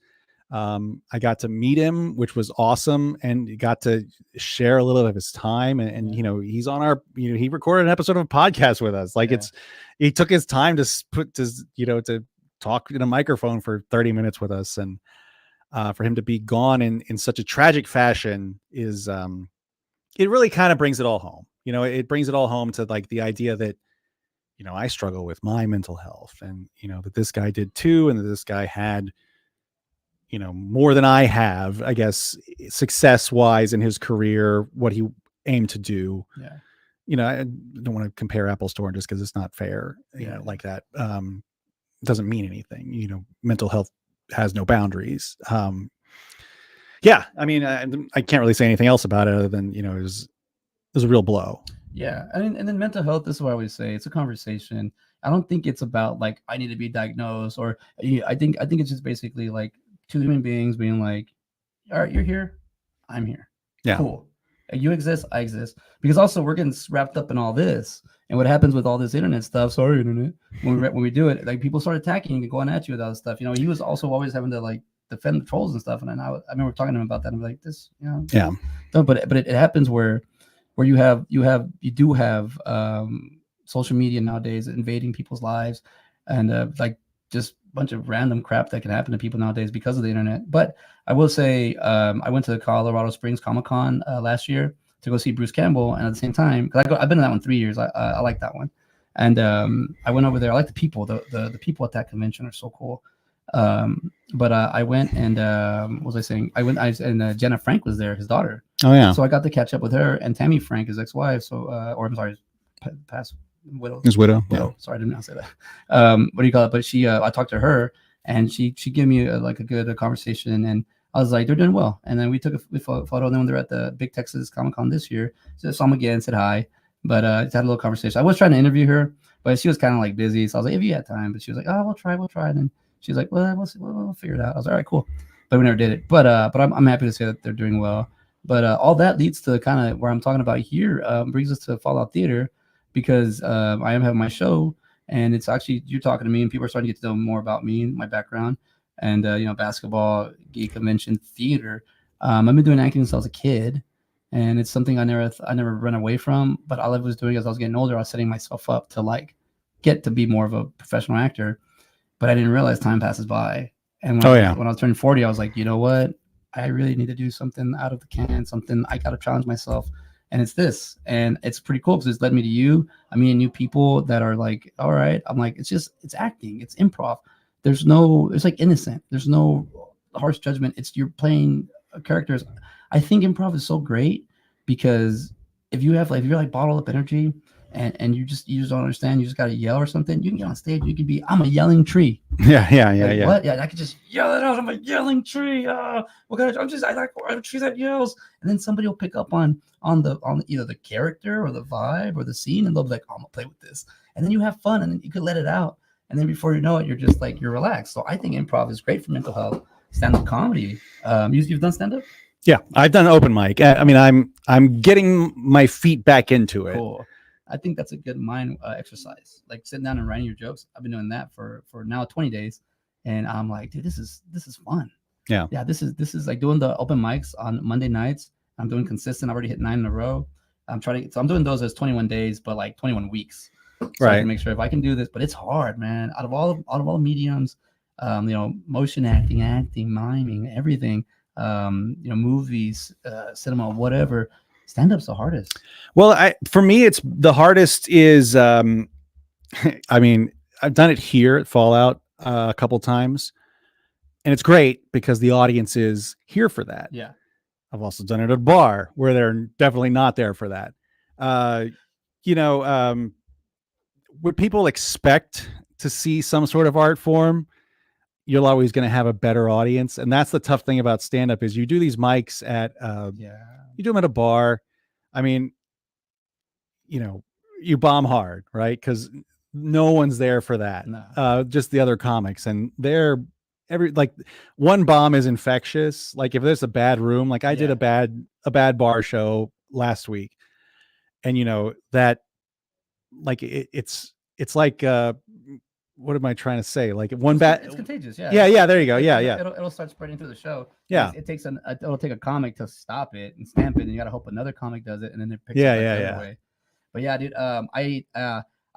I got to meet him, which was awesome, and got to share a little bit of his time. And he's on our, he recorded an episode of a podcast with us. Like he took his time to to talk in a microphone for 30 minutes with us. And for him to be gone in such a tragic fashion is, it really kind of brings it all home. It brings it all home to like the idea that, I struggle with my mental health, and, that this guy did too. And that this guy had, more than I have, I guess, success wise in his career, what he aimed to do. I don't want to compare apples to oranges because it's not fair, like that. Doesn't mean anything. Mental health has no boundaries. I mean, I can't really say anything else about it other than, it was a real blow. Yeah. And then mental health, this is what I always say, it's a conversation. I don't think it's about like, I need to be diagnosed, or I think it's just basically like two human beings being like, all right, you're here, I'm here. Yeah. Cool. You exist, I exist. Because also we're getting wrapped up in all this. And what happens with all this internet stuff, sorry, internet, when we do it, like people start attacking and going at you with all this stuff. He was also always having to like defend the trolls and stuff. And I remember talking to him about that. I'm like, this, yeah. No, but it happens where you do have social media nowadays invading people's lives, and like just a bunch of random crap that can happen to people nowadays because of the internet. But I will say, I went to the Colorado Springs Comic-Con last year to go see Bruce Campbell, and at the same time, because I've been to that one 3 years, I like that one, and I went over there. I like the people. The people at that convention are so cool. But I went, and what was I saying? And Jenna Frank was there, his daughter. Oh yeah. So I got to catch up with her, and Tammy Frank, his ex-wife. So, or I'm sorry, past widow. His widow. Yeah. Sorry, I did not say that. What do you call it? But she, I talked to her, and she gave me a good conversation, and I was like, they're doing well. And then we took a photo, and then when they're at the Big Texas Comic Con this year, so I saw them again, said hi, but just had a little conversation. I was trying to interview her, but she was kind of like busy, so I was like, if you had time, but she was like, oh, we'll try. And then she's like, well, we'll figure it out. I was like, all right, cool. But we never did it. But I'm happy to say that they're doing well. But all that leads to kind of where I'm talking about here, brings us to Fallout Theater, because I am having my show, and it's actually, you're talking to me, and people are starting to get to know more about me and my background, and basketball, gay convention, theater. I've been doing acting since I was a kid, and it's something I never run away from. But all I was doing as I was getting older, I was setting myself up to like get to be more of a professional actor. But I didn't realize time passes by. And when I was turning 40, I was like, you know what? I really need to do something out of the can, something I got to challenge myself. And it's this. And it's pretty cool because it's led me to you. I mean, new people that are like, all right. I'm like, it's acting. It's improv. It's like innocent. There's no harsh judgment. You're playing characters. I think improv is so great because if you're like bottled up energy, and you just don't understand, you just gotta yell or something, you can get on stage, you can be, I'm a yelling tree. Yeah. What? Yeah, I could just yell it out. I'm a yelling tree. I like a tree that yells, and then somebody will pick up on either the character or the vibe or the scene, and they'll be like, oh, I'm gonna play with this, and then you have fun, and then you could let it out, and then before you know it, you're just like, you're relaxed. So I think improv is great for mental health. Stand-up comedy. You've done stand-up? Yeah, I've done open mic. I mean, I'm getting my feet back into it. Cool. I think that's a good mind exercise, like sitting down and writing your jokes. I've been doing that for now 20 days, and I'm like, dude, this is fun. Yeah. This is like doing the open mics on Monday nights. I'm doing consistent. I've already hit 9 in a row. I'm doing those as 21 days, but like 21 weeks. So right. I can make sure if I can do this, but it's hard, man. Out of all the mediums, motion acting, miming, everything, movies, cinema, whatever. Stand-up's the hardest. Well, for me, it's the hardest is, I mean, I've done it here at Fallout a couple times, and it's great because the audience is here for that. Yeah. I've also done it at a bar where they're definitely not there for that. Would people expect to see some sort of art form? you're always going to have a better audience. And that's the tough thing about stand up is you do these mics at, you do them at a bar. I mean, you know, you bomb hard, right? Because no one's there for that. No. Just the other comics, and they're like one bomb is infectious. Like if there's a bad room, like I did a bad bar show last week, and you know that, like it's like what am I trying to say? Like one bad, it's contagious. Yeah. There you go. Yeah. It'll start spreading through the show. Yeah. It takes it'll take a comic to stop it and stamp it, and you got to hope another comic does it, and then it picks it back the other way. But yeah, dude, I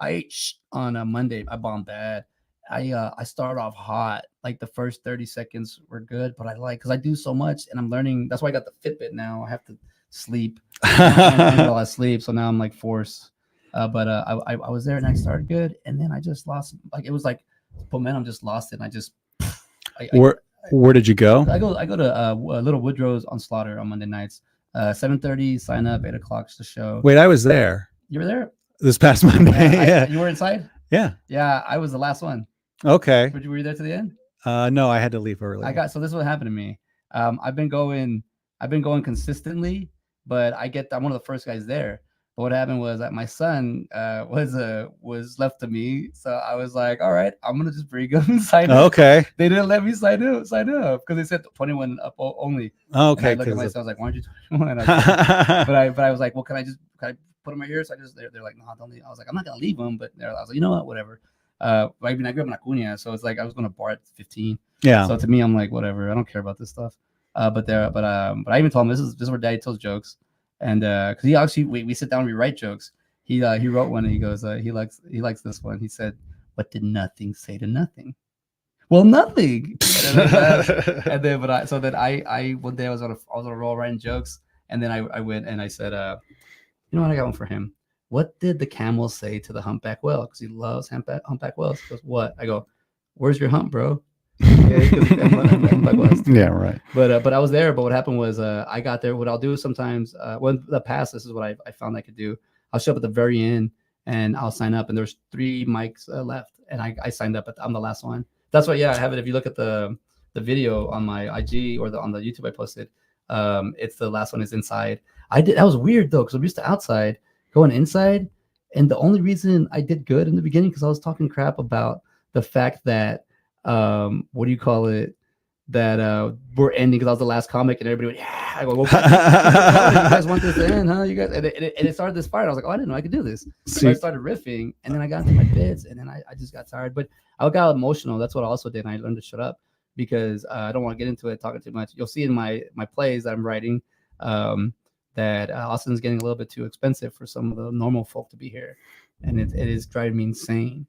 ate on a Monday. I bombed bad. I started off hot. Like the first 30 seconds were good, but because I do so much and I'm learning. That's why I got the Fitbit now. I have to sleep. I get a lot of sleep, so now I'm like forced. But I was there and I started good, and then I just lost. Like it was like momentum just lost it. And I just. Where did you go? I go to Little Woodrow's on Slaughter on Monday nights. 7:30 sign up. 8:00's the show. Wait, I was there. You were there this past Monday. You were inside. Yeah, I was the last one. Okay. Were you there to the end? No, I had to leave early. So this is what happened to me. I've been going consistently, but I'm one of the first guys there. But what happened was that my son was left to me, so I was like, all right, I'm gonna just bring him and sign up. Okay. They didn't let me sign up because they said 21 up only. Okay. And I looked at my son, I was like, why aren't you 21? But I was like, well, can I put him right here? So they're like, no, don't leave. I was like, I'm not gonna leave him, but I was like, you know what, whatever. I mean, I grew up in Acuña, so it's like I was going to bar at 15. Yeah. So to me, I'm like, whatever. I don't care about this stuff. But I even told him this is where Daddy tells jokes, and because he actually we sit down and we write jokes. He wrote one and he goes he likes this one. He said, "What did nothing say to nothing?" Well, nothing. And then one day I was on a roll writing jokes, and then I went and I said, you know what, I got one for him. What did the camel say to the humpback whale? Because he loves humpback whales. He goes, what? I go, where's your hump, bro? Yeah, right. But I was there. But what happened was I got there. What I'll do sometimes when the pass, this is what I found I could do. I'll show up at the very end and I'll sign up. And there's 3 mics left, and I signed up. I'm the last one. That's why. Yeah, I have it. If you look at the video on my IG or on the YouTube I posted, it's the last one is inside. That was weird though, because I'm used to outside. Going inside, and the only reason I did good in the beginning because I was talking crap about the fact that what do you call it, that we're ending because I was the last comic and everybody went, yeah. I go, okay, you guys want this to end, huh? You guys, and it started this fire. I was like, oh, I didn't know I could do this. So I started riffing, and then I got into my bits, and then I just got tired. But I got emotional. That's what I also did. And I learned to shut up because I don't want to get into it talking too much. You'll see in my plays that I'm writing. That Austin's getting a little bit too expensive for some of the normal folk to be here, and it is driving me insane.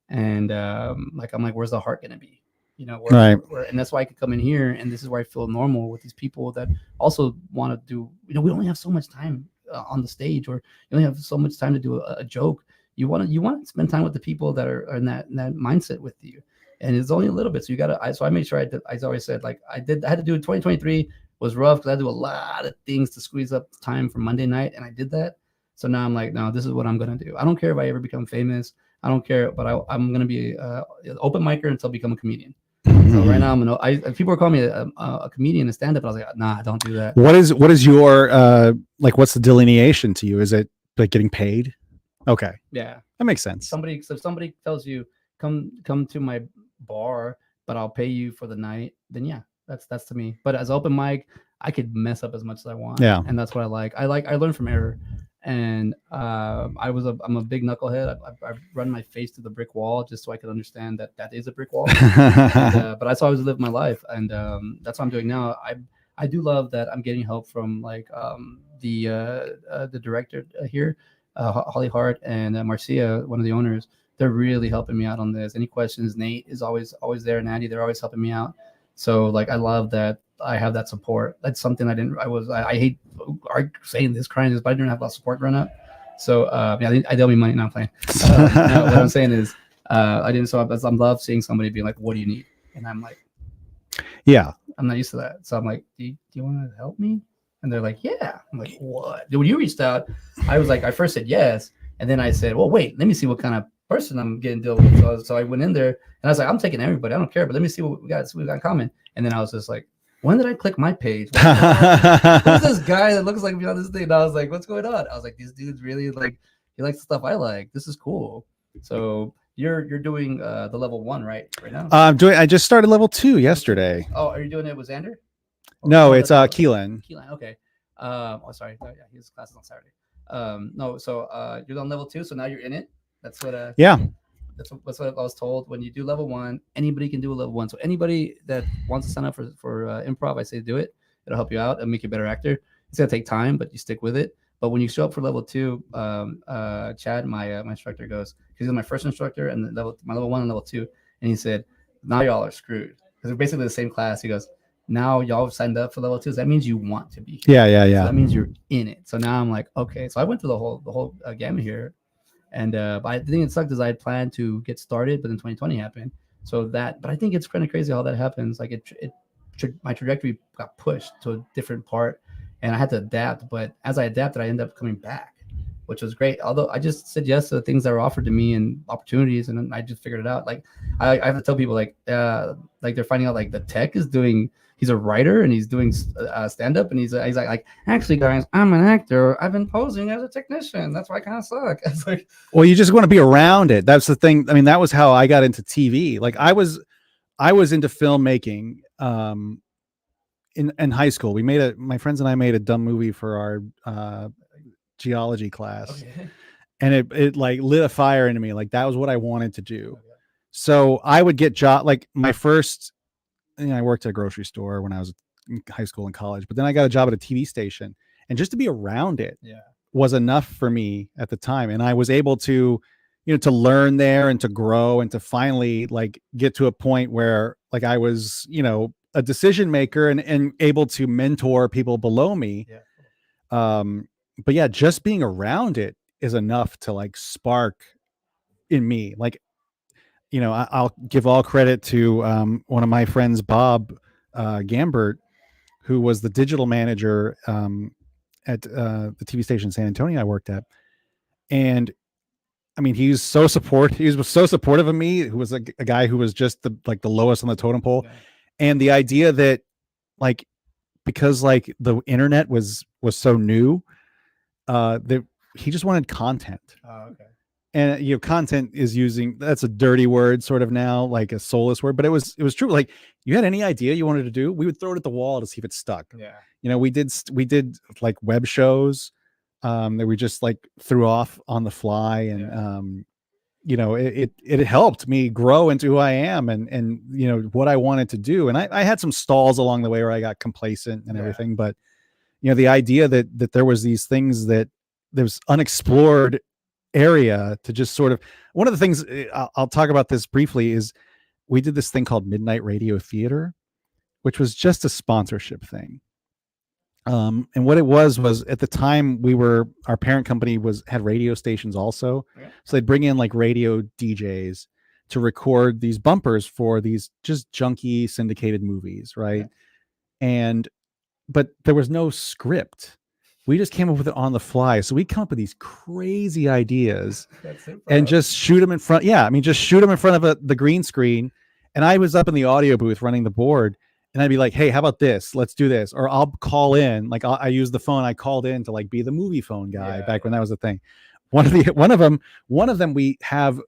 And I'm like, where's the heart gonna be? You know, right? And that's why I could come in here, and this is where I feel normal with these people that also want to do. You know, we only have so much time on the stage, or you only have so much time to do a joke. You want to spend time with the people that are in that mindset with you, and it's only a little bit. So you gotta. So I made sure I did. I always said I had to do 2023. Was rough because I do a lot of things to squeeze up time for Monday night, and I did that. So now I'm like, no, this is what I'm gonna do. I don't care if I ever become famous. I don't care, but I'm gonna be an open micer until I become a comedian. So right now people are calling me a comedian, a stand-up. I was like, nah, don't do that. What is your what's the delineation to you? Is it like getting paid? Okay, yeah, that makes sense. If somebody tells you come to my bar, but I'll pay you for the night, then yeah. That's to me. But as open mic, I could mess up as much as I want. Yeah. And that's what I like. I learn from error. And I'm a big knucklehead. I run my face to the brick wall just so I can understand that is a brick wall. But that's how I always live my life. And that's what I'm doing now. I do love that I'm getting help from the director here, Holly Hart and Marcia, one of the owners. They're really helping me out on this. Any questions? Nate is always there, and Andy, they're always helping me out. So I love that I have that support. That's something I hate saying this, crying this, but I didn't have a lot of support growing up. So I owe me money. Now I'm playing. No, what I'm saying is I didn't. So I love seeing somebody be like, what do you need? And I'm like, yeah, I'm not used to that. So I'm like, do you want to help me? And they're like, yeah. I'm like, what? When you reached out, I was like, I first said yes. And then I said, well, wait, let me see what kind of person I'm getting deal with. So I went in there and I was like, I'm taking everybody. I don't care, but let me see what we got. See what we got in common. And then I was just like, when did I click my page? Who's this guy that looks like me on this thing? And I was like, what's going on? I was like, these dudes really like, he likes the stuff I like. This is cool. So you're doing the level 1 right now. I just started level 2 yesterday. Oh, are you doing it with Xander? No, it's Keelan. Okay. Oh, sorry. Oh, yeah, his class is on Saturday. No, so you're on level 2, so now you're in it. That's what. Yeah. That's what I was told. When you do level 1, anybody can do a level 1. So anybody that wants to sign up for improv, I say do it. It'll help you out and make you a better actor. It's gonna take time, but you stick with it. But when you show up for level 2, Chad, my instructor goes, because he's my first instructor and my level 1 and level 2, and he said, now y'all are screwed because we're basically the same class. He goes, now y'all signed up for level 2. So that means you want to be here. Yeah. So that means you're in it. So now I'm like, okay. So I went through the whole gamut here. And but I think it sucked is I had planned to get started, but then 2020 happened. So but I think it's kind of crazy how that happens. Like my trajectory got pushed to a different part, and I had to adapt. But as I adapted, I ended up coming back, which was great. Although I just said yes to the things that were offered to me and opportunities, and then I just figured it out. Like I have to tell people like they're finding out like the tech is doing. He's a writer and he's doing stand up, and he's like, actually, guys, I'm an actor. I've been posing as a technician. That's why I kind of suck. It's like, well, you just want to be around it. That's the thing. I mean, that was how I got into TV. Like I was into filmmaking in high school. My friends and I made a dumb movie for our geology class, okay. And it like lit a fire into me. Like that was what I wanted to do. Okay. So I would get like my first. I worked at a grocery store when I was in high school and college, but then I got a job at a TV station, and just to be around it was enough for me at the time. And I was able to, to learn there and to grow and to finally like get to a point where like I was, a decision maker and able to mentor people below me. Yeah. But yeah, just being around it is enough to like spark in me. Like, I'll give all credit to one of my friends, Bob Gambert, who was the digital manager at the TV station in San Antonio I worked at. And I mean, he was so supportive of me, who was a guy who was just the lowest on the totem pole. Okay. And the idea that like, because like the internet was so new, that he just wanted content. Oh, okay. And content is that's a dirty word sort of now, like a soulless word, but it was true. Like you had any idea you wanted to do, we would throw it at the wall to see if it stuck. Yeah. We did like web shows that we just like threw off on the fly, and it helped me grow into who I am and what I wanted to do. And I had some stalls along the way where I got complacent and everything, but the idea that there was these things that there's unexplored area to just sort of, one of the things I'll talk about this briefly is we did this thing called Midnight Radio Theater, which was just a sponsorship thing. And what it was at the time our parent company had radio stations also. Okay. So they'd bring in like radio DJs to record these bumpers for these just junky syndicated movies. Right. Okay. But there was no script. We just came up with it on the fly. So we come up with these crazy ideas and just shoot them in front. Yeah. I mean, just shoot them in front of the green screen. And I was up in the audio booth running the board, and I'd be like, hey, how about this? Let's do this. Or I'll call in, like I use the phone. I called in to like be the movie phone guy back when that was a thing. One of them, we have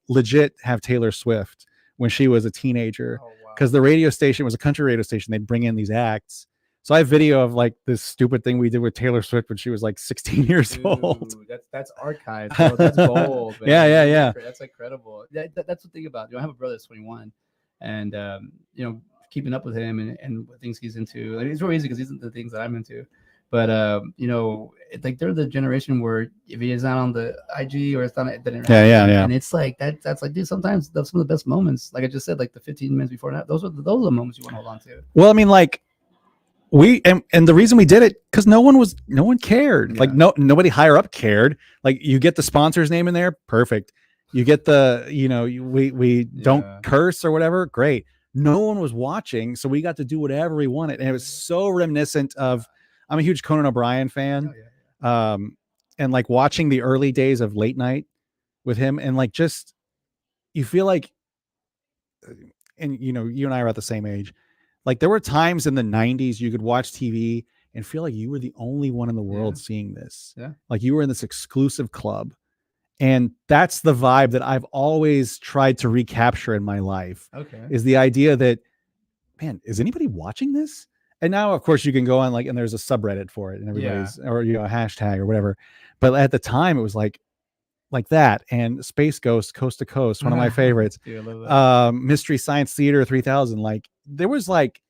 Taylor Swift when she was a teenager, because the radio station was a country radio station. They'd bring in these acts. So I have video of like this stupid thing we did with Taylor Swift when she was like 16 years old. That's archived. So that's gold. Yeah. That's incredible. That's the thing about, I have a brother that's 21, and keeping up with him and what things he's into. Like, it's real easy because he's into the things that I'm into. But like they're the generation where if he is not on the IG or it's not, then yeah. And it's like that's like, dude, sometimes some of the best moments, like I just said, like the 15 minutes before that, those are the moments you want to hold on to. Well, I mean, like and the reason we did it because no one cared. Yeah. Like nobody higher up cared. Like you get the sponsor's name in there, perfect. You get the we don't curse or whatever, great. No one was watching, so we got to do whatever we wanted, and it was so reminiscent of. I'm a huge Conan O'Brien fan, and like watching the early days of late night with him, and like just you feel like, and you know, you and I are at the same age. Like there were times in the 90s you could watch TV and feel like you were the only one in the world seeing this. Yeah. Like you were in this exclusive club. And that's the vibe that I've always tried to recapture in my life. Okay. Is the idea that, man, is anybody watching this? And now, of course, you can go on like, and there's a subreddit for it, and everybody's, or you know, a hashtag or whatever. But at the time, it was like that, and Space Ghost, Coast to Coast, one of my favorites. Dude, I love that. Mystery Science Theater 3000. Like there was like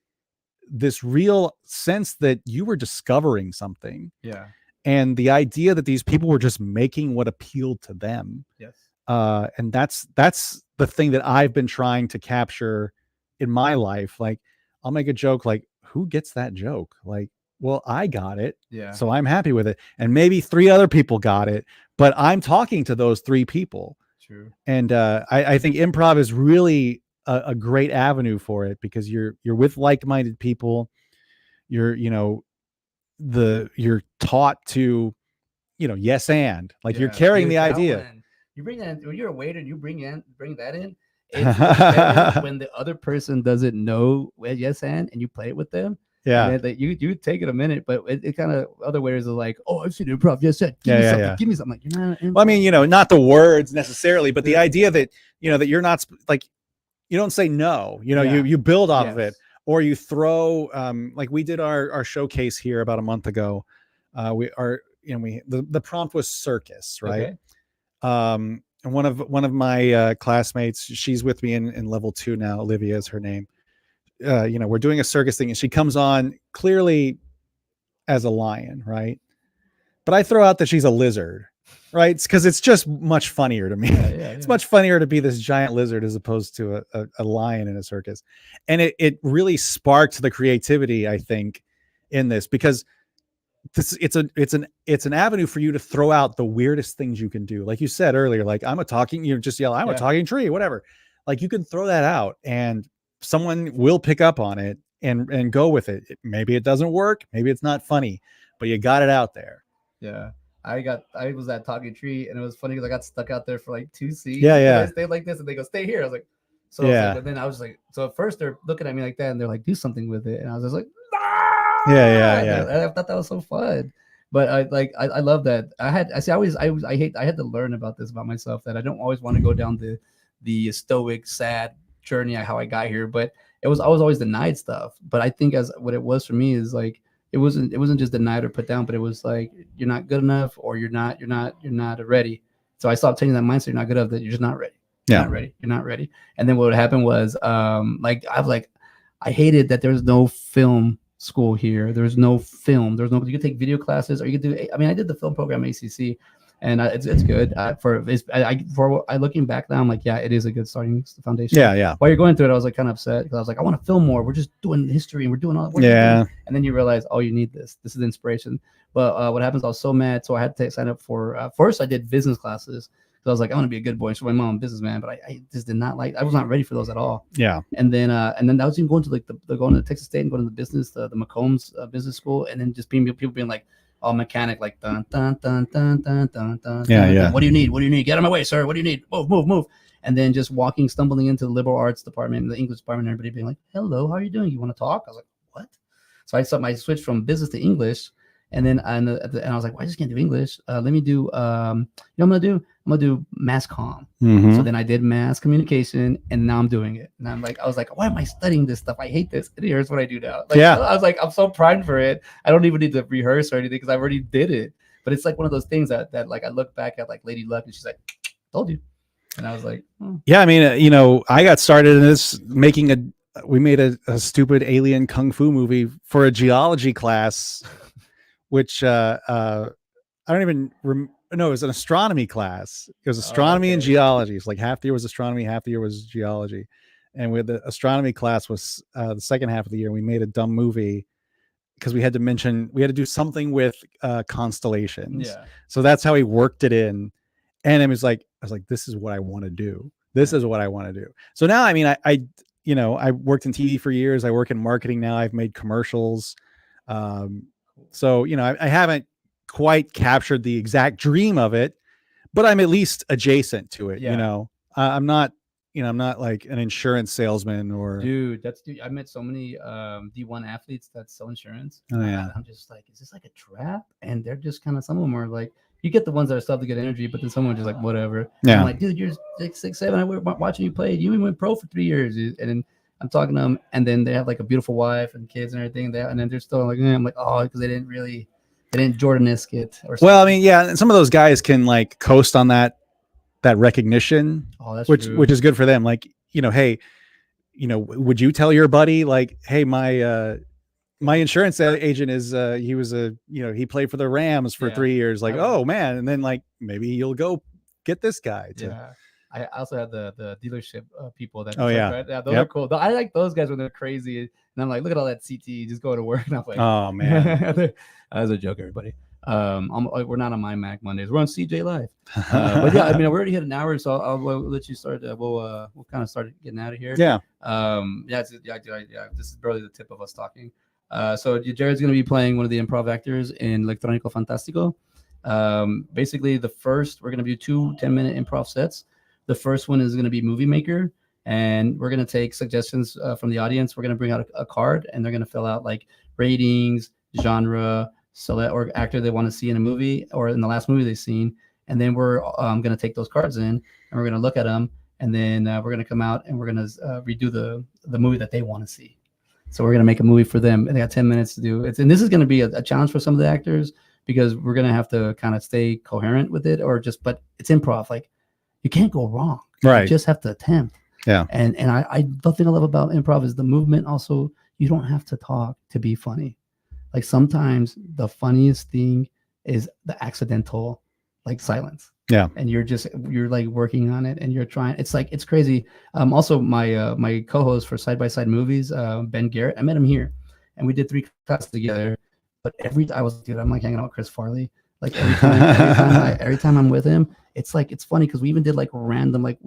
this real sense that you were discovering something. Yeah. And the idea that these people were just making what appealed to them. Yes. And that's the thing that I've been trying to capture in my life. Like I'll make a joke like, who gets that joke? Like, well, I got it. Yeah. So I'm happy with it. And maybe 3 other people got it, but I'm talking to those 3 people. True. And I think improv is really a great avenue for it, because you're with like-minded people. You're taught to, yes, and like you're carrying the idea. You bring that when you're a waiter and you bring that in. It's better when the other person doesn't know yes and you play it with them. Yeah. And you take it a minute, but it kind of, other waiters are like, oh, I've seen improv. Yes, and give me something. Like, you're not. Well, I mean, not the words necessarily, but the idea that that you're not like, you don't say no. You build off of it. Or you throw, like we did our showcase here about a month ago. The prompt was circus, right? Okay. And one of my classmates, she's with me in level 2 now. Olivia is her name. We're doing a circus thing, and she comes on clearly as a lion, right? But I throw out that she's a lizard, right? Because it's just much funnier to me. It's much funnier to be this giant lizard as opposed to a lion in a circus. And it really sparked the creativity, I think, in this, because it's an avenue for you to throw out the weirdest things you can do. Like you said earlier, like you just yell, I'm a talking tree, whatever. Like you can throw that out and someone will pick up on it and go with it. Maybe it doesn't work. Maybe it's not funny, but you got it out there. Yeah. I was that talking tree, and it was funny because I got stuck out there for like 2 scenes. Yeah. I stayed like this, and they go, stay here. I was like, so but then I was like, so at first they're looking at me like that, and they're like, do something with it. And I was just like, ah! Yeah. I thought that was so fun. But I love that. I had to learn about this about myself, that I don't always want to go down the stoic, sad journey, how I got here. But I was always denied stuff. But I think as what it was for me is like, it wasn't just denied or put down, but it was like, you're not good enough, or you're not ready. So I stopped taking that mindset. You're not good enough, that you're just not ready. You're not ready. And then what would happen was, I hated that there's no film school here. There's no film. You could take video classes, or you could do. I mean, I did the film program at ACC, and it's good. Looking back now, I'm like, yeah, it is a good starting foundation. Yeah. While you're going through it, I was like kind of upset, because I was like, I want to film more. We're just doing history, and we're doing all. And then you realize, oh, you need this. This is inspiration. But what happens? I was so mad, so I had to sign up for. First, I did business classes. So I was like, I want to be a good boy. So my mom, a businessman, but I just did not like. I was not ready for those at all. Yeah. And then I was even going to going to Texas State and going to the business, the McCombs business school, and then just people being like, all mechanic, like dun dun dun dun dun dun dun. Yeah. What do you need? Get out of my way, sir. What do you need? Move. And then just stumbling into the liberal arts department, the English department, and everybody being like, hello, how are you doing? You want to talk? I was like, what? So I switched from business to English. And then and I was like, well, I just can't do English. Let me do, I'm going to do mass comm. Mm-hmm. So then I did mass communication, and now I'm doing it. And I was like, why am I studying this stuff? I hate this. And here's what I do now. I was like, I'm so primed for it. I don't even need to rehearse or anything, because I already did it. But it's like one of those things that like I look back at, like Lady Luck, and she's like, told you. And I was like, oh. Yeah, I mean, I got started in this we made a stupid alien kung fu movie for a geology class. Which I don't even no, it was an astronomy class. It was astronomy and geology. It's like half the year was astronomy, half the year was geology. And with the astronomy class was the second half of the year. We made a dumb movie because we had to do something with constellations. Yeah. So that's how he worked it in. And I was like, this is what I want to do. This is what I want to do. So now, I mean, I worked in TV for years. I work in marketing now. I've made commercials. So, I haven't quite captured the exact dream of it, but I'm at least adjacent to it. I'm not I'm not like an insurance salesman or. Dude, I met so many D1 athletes that sell insurance. Oh, yeah. I'm just like, is this like a trap? And they're just kind of, some of them are like, you get the ones that are stuff to get energy, but then someone just like, whatever. Yeah. I'm like, dude, you're 6'7". I was watching you play. You even went pro for 3 years. And then I'm talking to them, and then they have like a beautiful wife and kids and everything. And then they're still like, I'm like, oh, because they didn't Jordan-esque it. Or something. Well, I mean, yeah, and some of those guys can like coast on that recognition, which is good for them. Like, hey, would you tell your buddy like, hey, my insurance agent is he played for the Rams for 3 years, like, oh man, and then like maybe you'll go get this guy too. Yeah. I also had the dealership people that. Oh yeah, right? Yeah, those are cool. I like those guys when they're crazy, and I'm like, look at all that CT, just go to work. And I'm like, oh man, as a joke, everybody. We're not on my Mac Mondays. We're on CJ Live. But yeah, I mean, we already hit an hour, so I'll let you start. We'll kind of start getting out of here. Yeah. This is barely the tip of us talking. So Jared's going to be playing one of the improv actors in Electrónico Fantástico. Basically, we're going to do 2 10-minute improv sets. The first one is going to be Movie Maker, and we're going to take suggestions from the audience. We're going to bring out a card, and they're going to fill out like ratings, genre, or actor they want to see in a movie or in the last movie they've seen. And then we're going to take those cards in, and we're going to look at them, and then we're going to come out and we're going to redo the movie that they want to see. So we're going to make a movie for them, and they got 10 minutes to do it. And this is going to be a challenge for some of the actors, because we're going to have to kind of stay coherent with it, but it's improv. Like, you can't go wrong. Right. You just have to attempt. Yeah. And the thing I love about improv is the movement. Also, you don't have to talk to be funny. Like, sometimes the funniest thing is the accidental, like, silence. Yeah. And you're like working on it, and you're trying. It's crazy. Also, my co-host for Side by Side Movies, Ben Garrett, I met him here, and we did 3 classes together. But I'm like hanging out with Chris Farley. Like every time I'm with him, it's funny, because we even did like random, like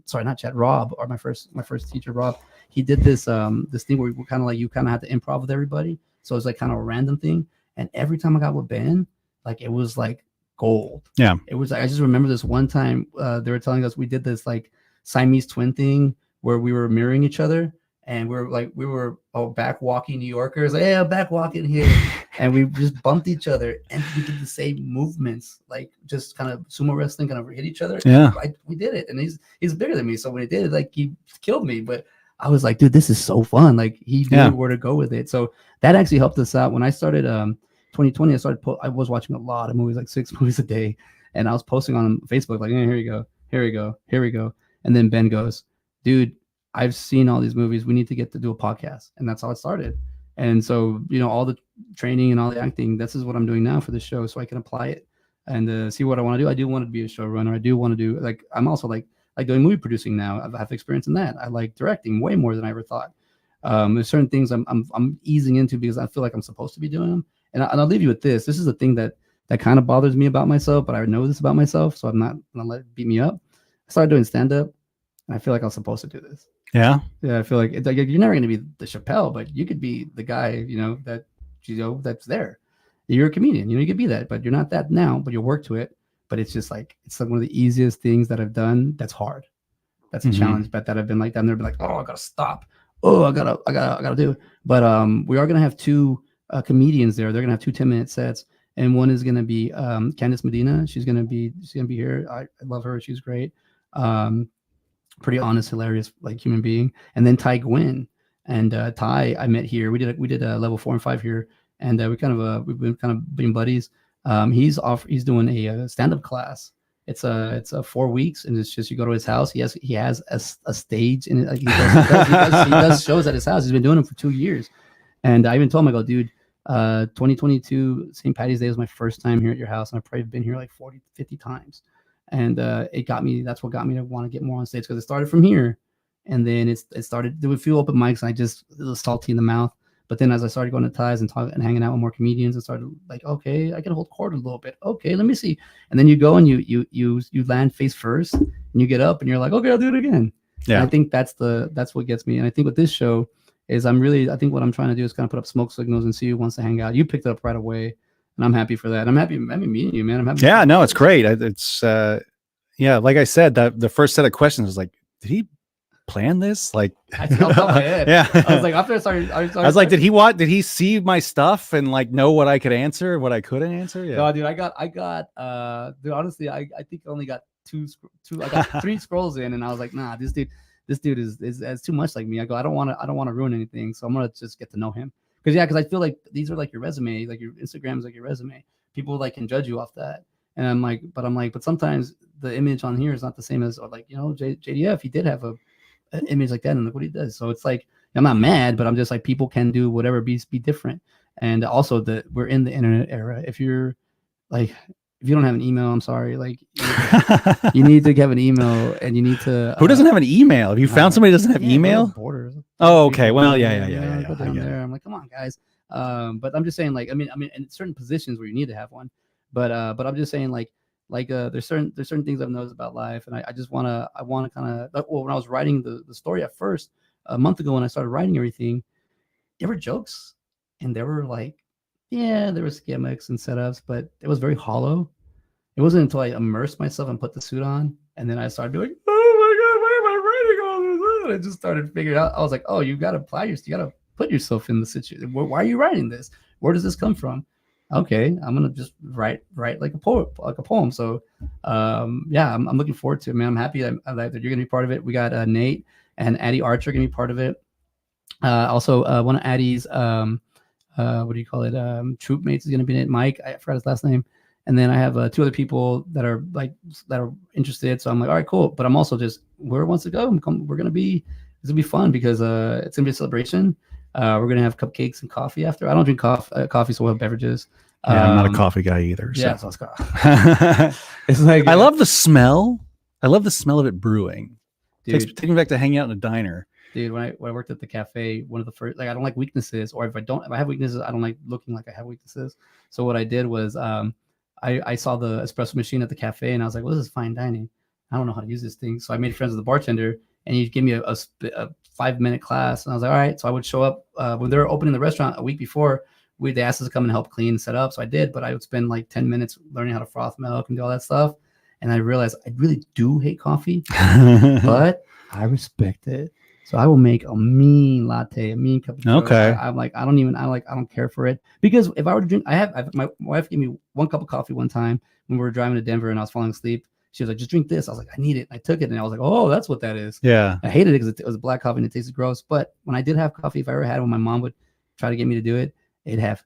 sorry, not Chad, Rob, or my first teacher, Rob. He did this thing where we kind of you had to improv with everybody. So it's like kind of a random thing. And every time I got with Ben, like, it was like gold. Yeah. It was, I just remember this one time they were telling us we did this like Siamese twin thing where we were mirroring each other, and we were back walking New Yorkers, like, hey, I'm back walking here. And we just bumped each other, and we did the same movements, like just kind of sumo wrestling, kind of hit each other. Yeah. We did it. And he's bigger than me. So when he did it, like, he killed me. But I was like, dude, this is so fun. Like, he knew where to go with it. So that actually helped us out. When I started 2020, I was watching a lot of movies, like 6 movies a day. And I was posting on Facebook, like, hey, here we go. And then Ben goes, dude, I've seen all these movies. We need to get to do a podcast. And that's how it started. And so, all the training and all the acting, this is what I'm doing now for the show, so I can apply it and see what I want to do. I do want to be a showrunner. I do want to do, like, I'm also like doing movie producing now. I have experience in that. I like directing way more than I ever thought. There's certain things I'm easing into because I feel like I'm supposed to be doing them. And I'll leave you with this. This is the thing that kind of bothers me about myself, but I know this about myself, so I'm not going to let it beat me up. I started doing stand-up, and I feel like I'm supposed to do this. Yeah. I feel like it's like you're never going to be the Chappelle, but you could be the guy, that's there. You're a comedian, you could be that, but you're not that now, but you'll work to it. But it's just like, it's like one of the easiest things that I've done. That's hard. That's a challenge, but that I've been like, I've never been like, oh, I got to stop. Oh, I gotta do it. But we are going to have 2 comedians there. They're going to have 2 10-minute sets. And one is going to be Candice Medina. She's going to be here. I love her. She's great. Pretty honest, hilarious, like, human being. And then Ty Gwynn, and Ty I met here. We did a level 4 and 5 here, and we've been kind of being buddies. He's doing a stand-up class. It's 4 weeks, and it's just, you go to his house. He has a stage in it. Like, he does shows at his house. He's been doing them for 2 years. And I even told him, I go, dude, 2022 St. Patty's Day was my first time here at your house, and I've probably been here like 40, 50 times. And that's what got me to want to get more on stage, because it started from here, and then it started. There were a few open mics, and I just, it was salty in the mouth. But then as I started going to Ties and talking and hanging out with more comedians, I started like, okay, I can hold court a little bit. Okay, let me see. And then you go and you land face first, and you get up, and you're like, okay, I'll do it again. Yeah. And I think that's what gets me. And I think with this show is I think what I'm trying to do is kind of put up smoke signals and see who wants to hang out. You picked it up right away, and I'm happy for that. I'm happy meeting you, man. I'm happy. Yeah, no, it's great. It's like I said, the first set of questions was like, did he plan this? Like, I see off the top of my head. Yeah. I was like, after I started, I was like, did he see my stuff and like know what I could answer, what I couldn't answer? Yeah. No, dude, I got, dude, honestly, I think I only got I got 3 scrolls in, and I was like, nah, this dude is too much like me. I go, I don't want to ruin anything, so I'm gonna just get to know him. Because I feel like these are like your resume, like your Instagram's like your resume. People like can judge you off that, and I'm like, but sometimes the image on here is not the same as, or like, JDF, he did have an image like that, and look what he does. So it's like, I'm not mad, but I'm just like, people can do whatever, be different. And also we're in the internet era. If you're like, if you don't have an email, I'm sorry. Like, you need to have an email, and you need to. Who doesn't have an email? Have you found somebody who doesn't have email? Borders. Oh, okay. Well, yeah. Go down there. I'm like, come on, guys. But I'm just saying, like, I mean, in certain positions where you need to have one. But I'm just saying, like, there's certain things I've noticed about life, and I want to kind of. Well, when I was writing the story at first, a month ago, when I started writing everything, there were jokes, and there were like, yeah, there were gimmicks and setups, but it was very hollow. It wasn't until I immersed myself and put the suit on, and then I started doing, oh my god, why am I writing all this? And I just started figuring out. I was like, oh, you got to put yourself in the situation. Why are you writing this? Where does this come from? Okay, I'm gonna just write like a poem. So, yeah, I'm looking forward to it, man. I'm happy that you're gonna be part of it. We got Nate and Addie Archer gonna be part of it. Also, one of Addie's what do you call it? Troop mates is gonna be in it. Mike, I forgot his last name. And then I have 2 other people that are interested. So I'm like, all right, cool. But I'm also just, whoever wants to go, it's gonna be fun, because it's gonna be a celebration. We're gonna have cupcakes and coffee after. I don't drink coffee, so we'll have beverages. Yeah, I'm not a coffee guy either. So. Yeah, so it's like, I love the smell. I love the smell of it brewing. Takes me back to hanging out in a diner. Dude, when I worked at the cafe, one of the first, like, I don't like weaknesses, or if I have weaknesses, I don't like looking like I have weaknesses. So what I did was, I saw the espresso machine at the cafe, and I was like, well, this is fine dining. I don't know how to use this thing. So I made friends with the bartender, and he gave me a 5-minute class. And I was like, all right. So I would show up when they were opening the restaurant a week before. They asked us to come and help clean and set up. So I did, but I would spend like 10 minutes learning how to froth milk and do all that stuff. And I realized I really do hate coffee, but I respect it. So I will make a mean latte, a mean cup of joe. Okay. I'm like, I don't care for it, because if I were to drink, my wife gave me 1 cup of coffee one time when we were driving to Denver and I was falling asleep. She was like, just drink this. I was like, I need it. I took it, and I was like, oh, that's what that is. Yeah. I hated it because it was black coffee and it tasted gross. But when I did have coffee, if I ever had it, when my mom would try to get me to do it, it'd have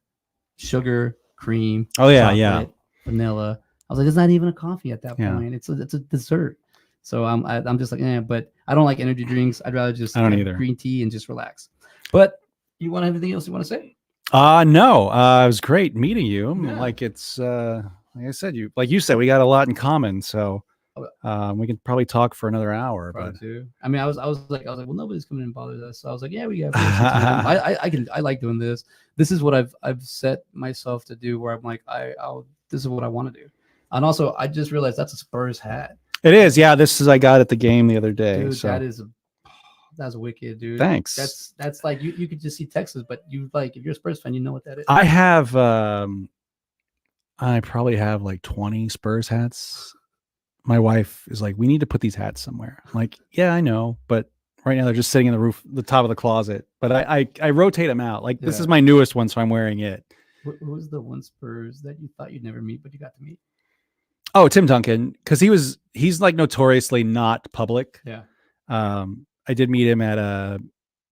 sugar, cream, chocolate, vanilla. I was like, it's not even a coffee at that point. It's a dessert. So I'm just like, but I don't like energy drinks. I'd rather just green tea and just relax. But you want anything else you want to say? No. It was great meeting you. Yeah. Like, it's like I said, you said, we got a lot in common. So we can probably talk for another hour. But too. I mean, I was like, well, nobody's coming and bothers us. So I was like, yeah, we have. I like doing this. This is what I've set myself to do. Where I'm like, this is what I want to do. And also, I just realized that's a Spurs hat. It is, yeah. This is I got at the game the other day. Dude, so. That's wicked, dude. Thanks. That's like you could just see Texas, but you, like, if you're a Spurs fan, you know what that is. I have I probably have like 20 Spurs hats. My wife is like, we need to put these hats somewhere. I'm like, yeah, I know, but right now they're just sitting in the top of the closet. But I rotate them out. Like, this is my newest one, so I'm wearing it. Who was the one Spurs that you thought you'd never meet, but you got to meet? Oh, Tim Duncan, because he's like notoriously not public. Yeah. I did meet him at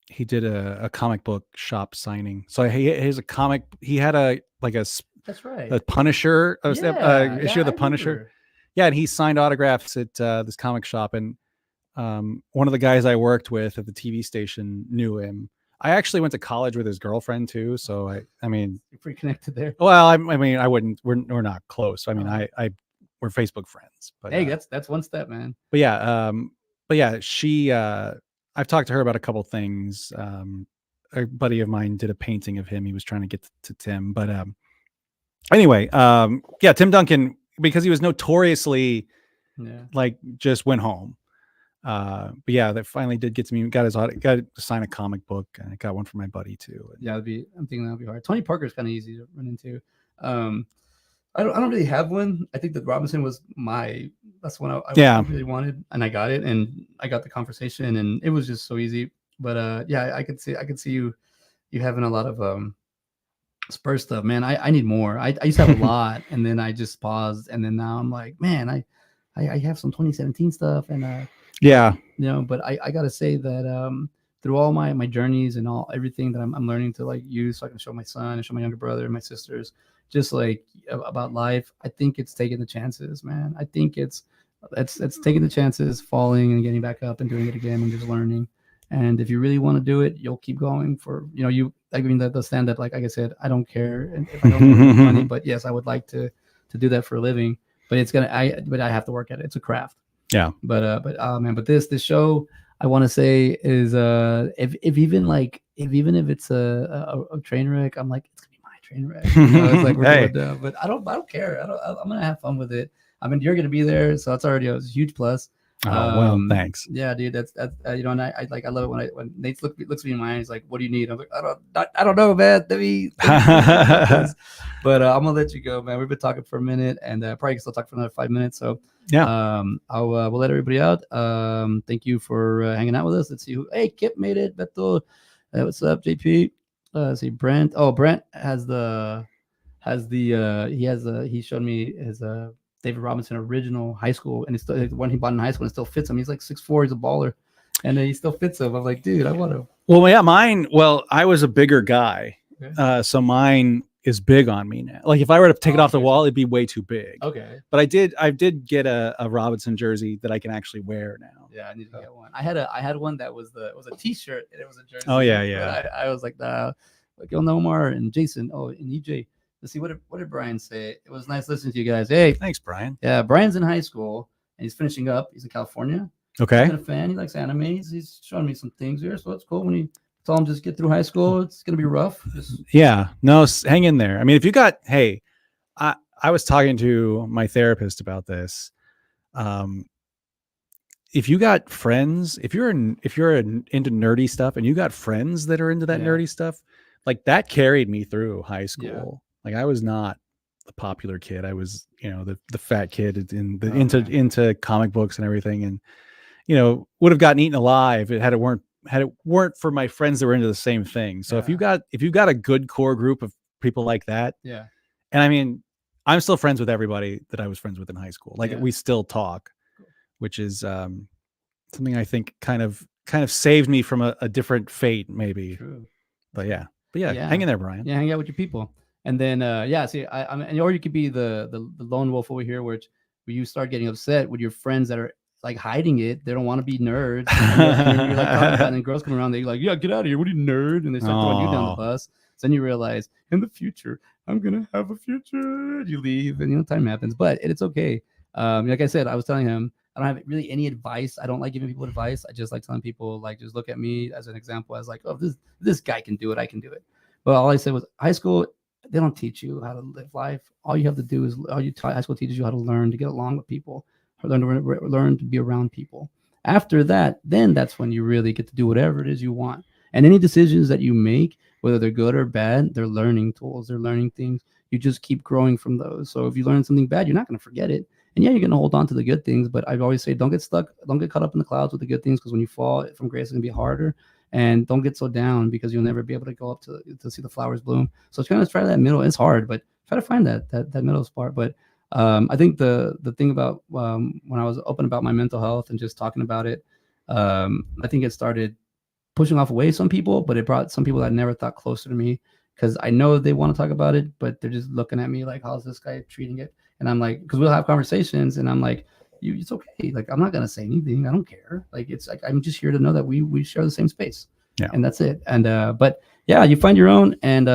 he did a comic book shop signing. So he has a comic. He had that's right, a Punisher issue of the Punisher. Remember. Yeah, and he signed autographs at this comic shop. And one of the guys I worked with at the TV station knew him. I actually went to college with his girlfriend too. So I mean, you're pretty connected there. Well, I mean, I wouldn't. We're not close. I mean, we're Facebook friends. But hey, that's one step, man. But yeah, she. I've talked to her about a couple things. A buddy of mine did a painting of him. He was trying to get to Tim, but anyway, yeah, Tim Duncan, because he was notoriously like just went home. But yeah, that finally did get to me. Got to sign a comic book, and I got one for my buddy too. Yeah, I'm thinking that'll be hard. Tony Parker's kind of easy to run into. I don't really have one. I think that Robinson was that's one Yeah. I really wanted, and I got it, and I got the conversation, and it was just so easy. But yeah, I could see you having a lot of Spurs stuff, man. I need more. I used to have a lot, and then I just paused, and then now I'm like, man, I have some 2017 stuff, and Yeah. you know, but I gotta say that through all my journeys and everything that I'm learning to like use, so I can show my son and show my younger brother and my sisters, just like about life. I think it's taking the chances, man. I think it's taking the chances, falling and getting back up and doing it again and just learning. And if you really want to do it, you'll keep going for, you know, I mean, the stand up, like I said, I don't care if I don't make any money, but yes, I would like to do that for a living. But but I have to work at it. It's a craft. Yeah. But man, but this show, I want to say is if even if it's a train wreck, I'm like, it's gonna be my train wreck. You know, it's like we're doing, but I don't care. I'm gonna have fun with it. I mean, you're gonna be there, so that's already a huge plus. Oh, well, thanks. Yeah, dude, that's you know, and I love it when Nate looks me in my eyes, he's like, what do you need? I'm like, I don't know, man. Let me but I'm gonna let you go, man. We've been talking for a minute, and probably can still talk for another 5 minutes. So yeah, we'll let everybody out. Thank you for hanging out with us. Let's see who. Hey, Kip made it. Beto, what's up, JP? Let's see, Brent. Oh, Brent he showed me his David Robinson original high school, and it's still when he bought in high school, and it still fits him. He's like 6'4", he's a baller, and he still fits him. I'm like, dude, I want to. Well, yeah, mine. Well, I was a bigger guy, so mine is big on me now. Like if I were to take it off the wall, it'd be way too big. Okay. But I did get a Robinson jersey that I can actually wear now. Yeah, I need to get one. I had one that was it was a t-shirt and it was a jersey. Oh yeah. I was like, like Omar and Jason. Oh, and EJ. Let's see, what did Brian say? It was nice listening to you guys. Hey, thanks, Brian. Yeah, Brian's in high school and he's finishing up. He's in California. Okay. He's a fan. He likes anime. He's showing me some things here, so it's cool. When he told him just get through high school, it's gonna be rough. Yeah, no, hang in there. I mean, if you got, hey, I was talking to my therapist about this. If you got friends, if you're into nerdy stuff and you got friends that are into that nerdy stuff, like that carried me through high school. Yeah. Like I was not the popular kid. I was, you know, the fat kid into comic books and everything, and you know, would have gotten eaten alive had it weren't for my friends that were into the same thing. So if you got a good core group of people like that, yeah. And I mean, I'm still friends with everybody that I was friends with in high school. Like we still talk, which is something I think kind of saved me from a different fate, maybe. True. But yeah, hang in there, Brian. Yeah, hang out with your people, and then see, I mean, or you could be the lone wolf over here, where you start getting upset with your friends that are like hiding it. They don't want to be nerds, and you're like talking about it, and girls come around, they're like, yeah, get out of here, what are you, nerd? And they start throwing you down the bus. So then you realize, in the future, I'm gonna have a future. You leave, and you know, time happens, but it's okay. Like I said, I was telling him, I don't have really any advice. I don't like giving people advice. I just like telling people, like, just look at me as an example, as like, oh, this guy can do it, I can do it. But all I said was, high school, they don't teach you how to live life. All you have to do is, high school teaches you how to learn to get along with people, learn to be around people. After that, then that's when you really get to do whatever it is you want. And any decisions that you make, whether they're good or bad, they're learning tools. They're learning things. You just keep growing from those. So if you learn something bad, you're not going to forget it. And yeah, you're going to hold on to the good things. But I always say, don't get stuck. Don't get caught up in the clouds with the good things, because when you fall from grace, it's going to be harder. And don't get so down, because you'll never be able to go up to see the flowers bloom. So it's kind of try that middle. It's hard, but try to find that middle spot. But I think the thing about when I was open about my mental health and just talking about it, I think it started pushing off away some people, but it brought some people that I never thought closer to me, because I know they want to talk about it, but they're just looking at me like, how's this guy treating it? And I'm like, because we'll have conversations, and I'm like, it's okay. Like, I'm not gonna say anything. I don't care. Like, it's like, I'm just here to know that we share the same space. Yeah. And that's it. And but yeah, you find your own. And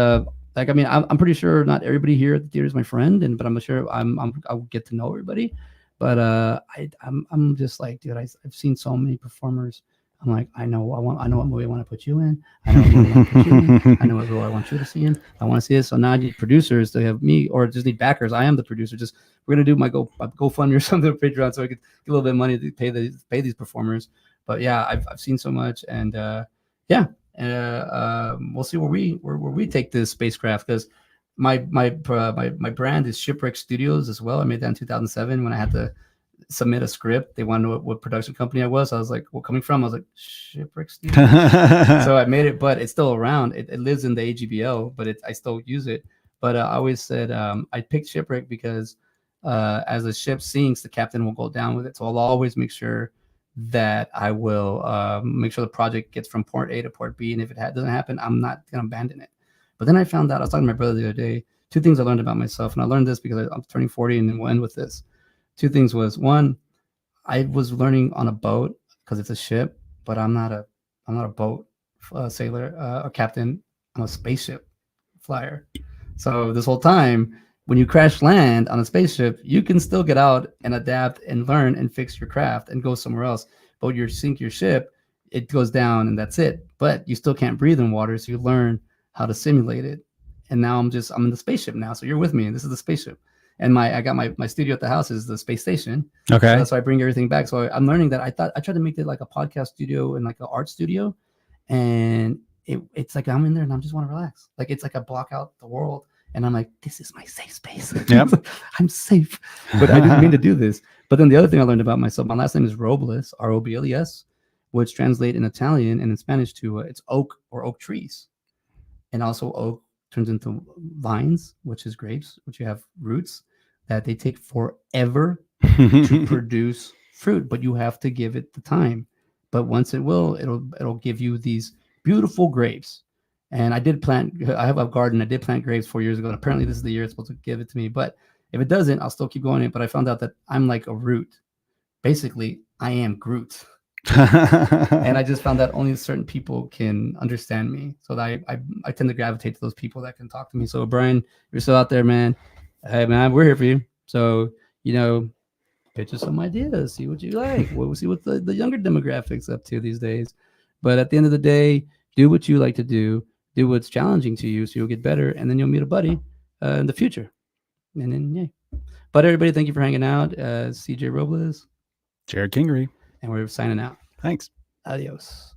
like, I mean, I'm pretty sure not everybody here at the theater is my friend, but I'm sure I'll get to know everybody. But I'm just like, dude, I've seen so many performers. I'm like, I know what movie I want to put you in. I know what movie I want to put you in. I know what role I want you to see in. I want to see this. So now I need producers to have me, or just need backers. I am the producer. Just, we're gonna do my GoFundMe or something on Patreon, so I could get a little bit of money to pay these performers. But yeah, I've seen so much, and we'll see where we take this spacecraft, because my brand is Shipwreck Studios as well. I made that in 2007 when I had to submit a script. They wanted to know what production company I was. I was like, "Well, coming from?" I was like, "Shipwreck Studios." So I made it, but it's still around. It lives in the AGBL, but I still use it. But I always said I picked Shipwreck because as a ship sinks, the captain will go down with it. So I'll always make sure that I will make sure the project gets from port A to port B. And if it doesn't happen, I'm not going to abandon it. But then I found out, I was talking to my brother the other day, two things I learned about myself. And I learned this because I'm turning 40 and then we'll end with this. Two things was, one, I was learning on a boat because it's a ship, but I'm not a boat sailor, a captain. I'm a spaceship flyer. So this whole time, when you crash land on a spaceship, you can still get out and adapt and learn and fix your craft and go somewhere else. But when you sink your ship, it goes down and that's it. But you still can't breathe in water, so you learn how to simulate it. And now I'm in the spaceship now. So you're with me. This is the spaceship. And I got my studio at the house is the space station. Okay. So that's why I bring everything back. So I'm learning that I tried to make it like a podcast studio and like an art studio. And it's like I'm in there and I just want to relax. Like it's like I block out the world and I'm like, this is my safe space. Yep. I'm safe. But I didn't mean to do this. But then the other thing I learned about myself, my last name is Robles, Robles, which translate in Italian and in Spanish to it's oak or oak trees. And also oak turns into vines, which is grapes, which you have roots that they take forever to produce fruit, but you have to give it the time. But once it'll give you these beautiful grapes. And I have a garden. I did plant grapes 4 years ago. And apparently this is the year it's supposed to give it to me. But if it doesn't, I'll still keep going it. But I found out that I'm like a root. Basically, I am Groot. And I just found that only certain people can understand me. So that I tend to gravitate to those people that can talk to me. So Brian, you're still out there, man. Hey man, we're here for you. So, pitch us some ideas, see what you like. We'll see what the younger demographics up to these days. But at the end of the day, do what you like to do what's challenging to you so you'll get better, and then you'll meet a buddy in the future. And then, yeah. But everybody, thank you for hanging out. CJ Robles. Jared Kingery. And we're signing out. Thanks. Adios.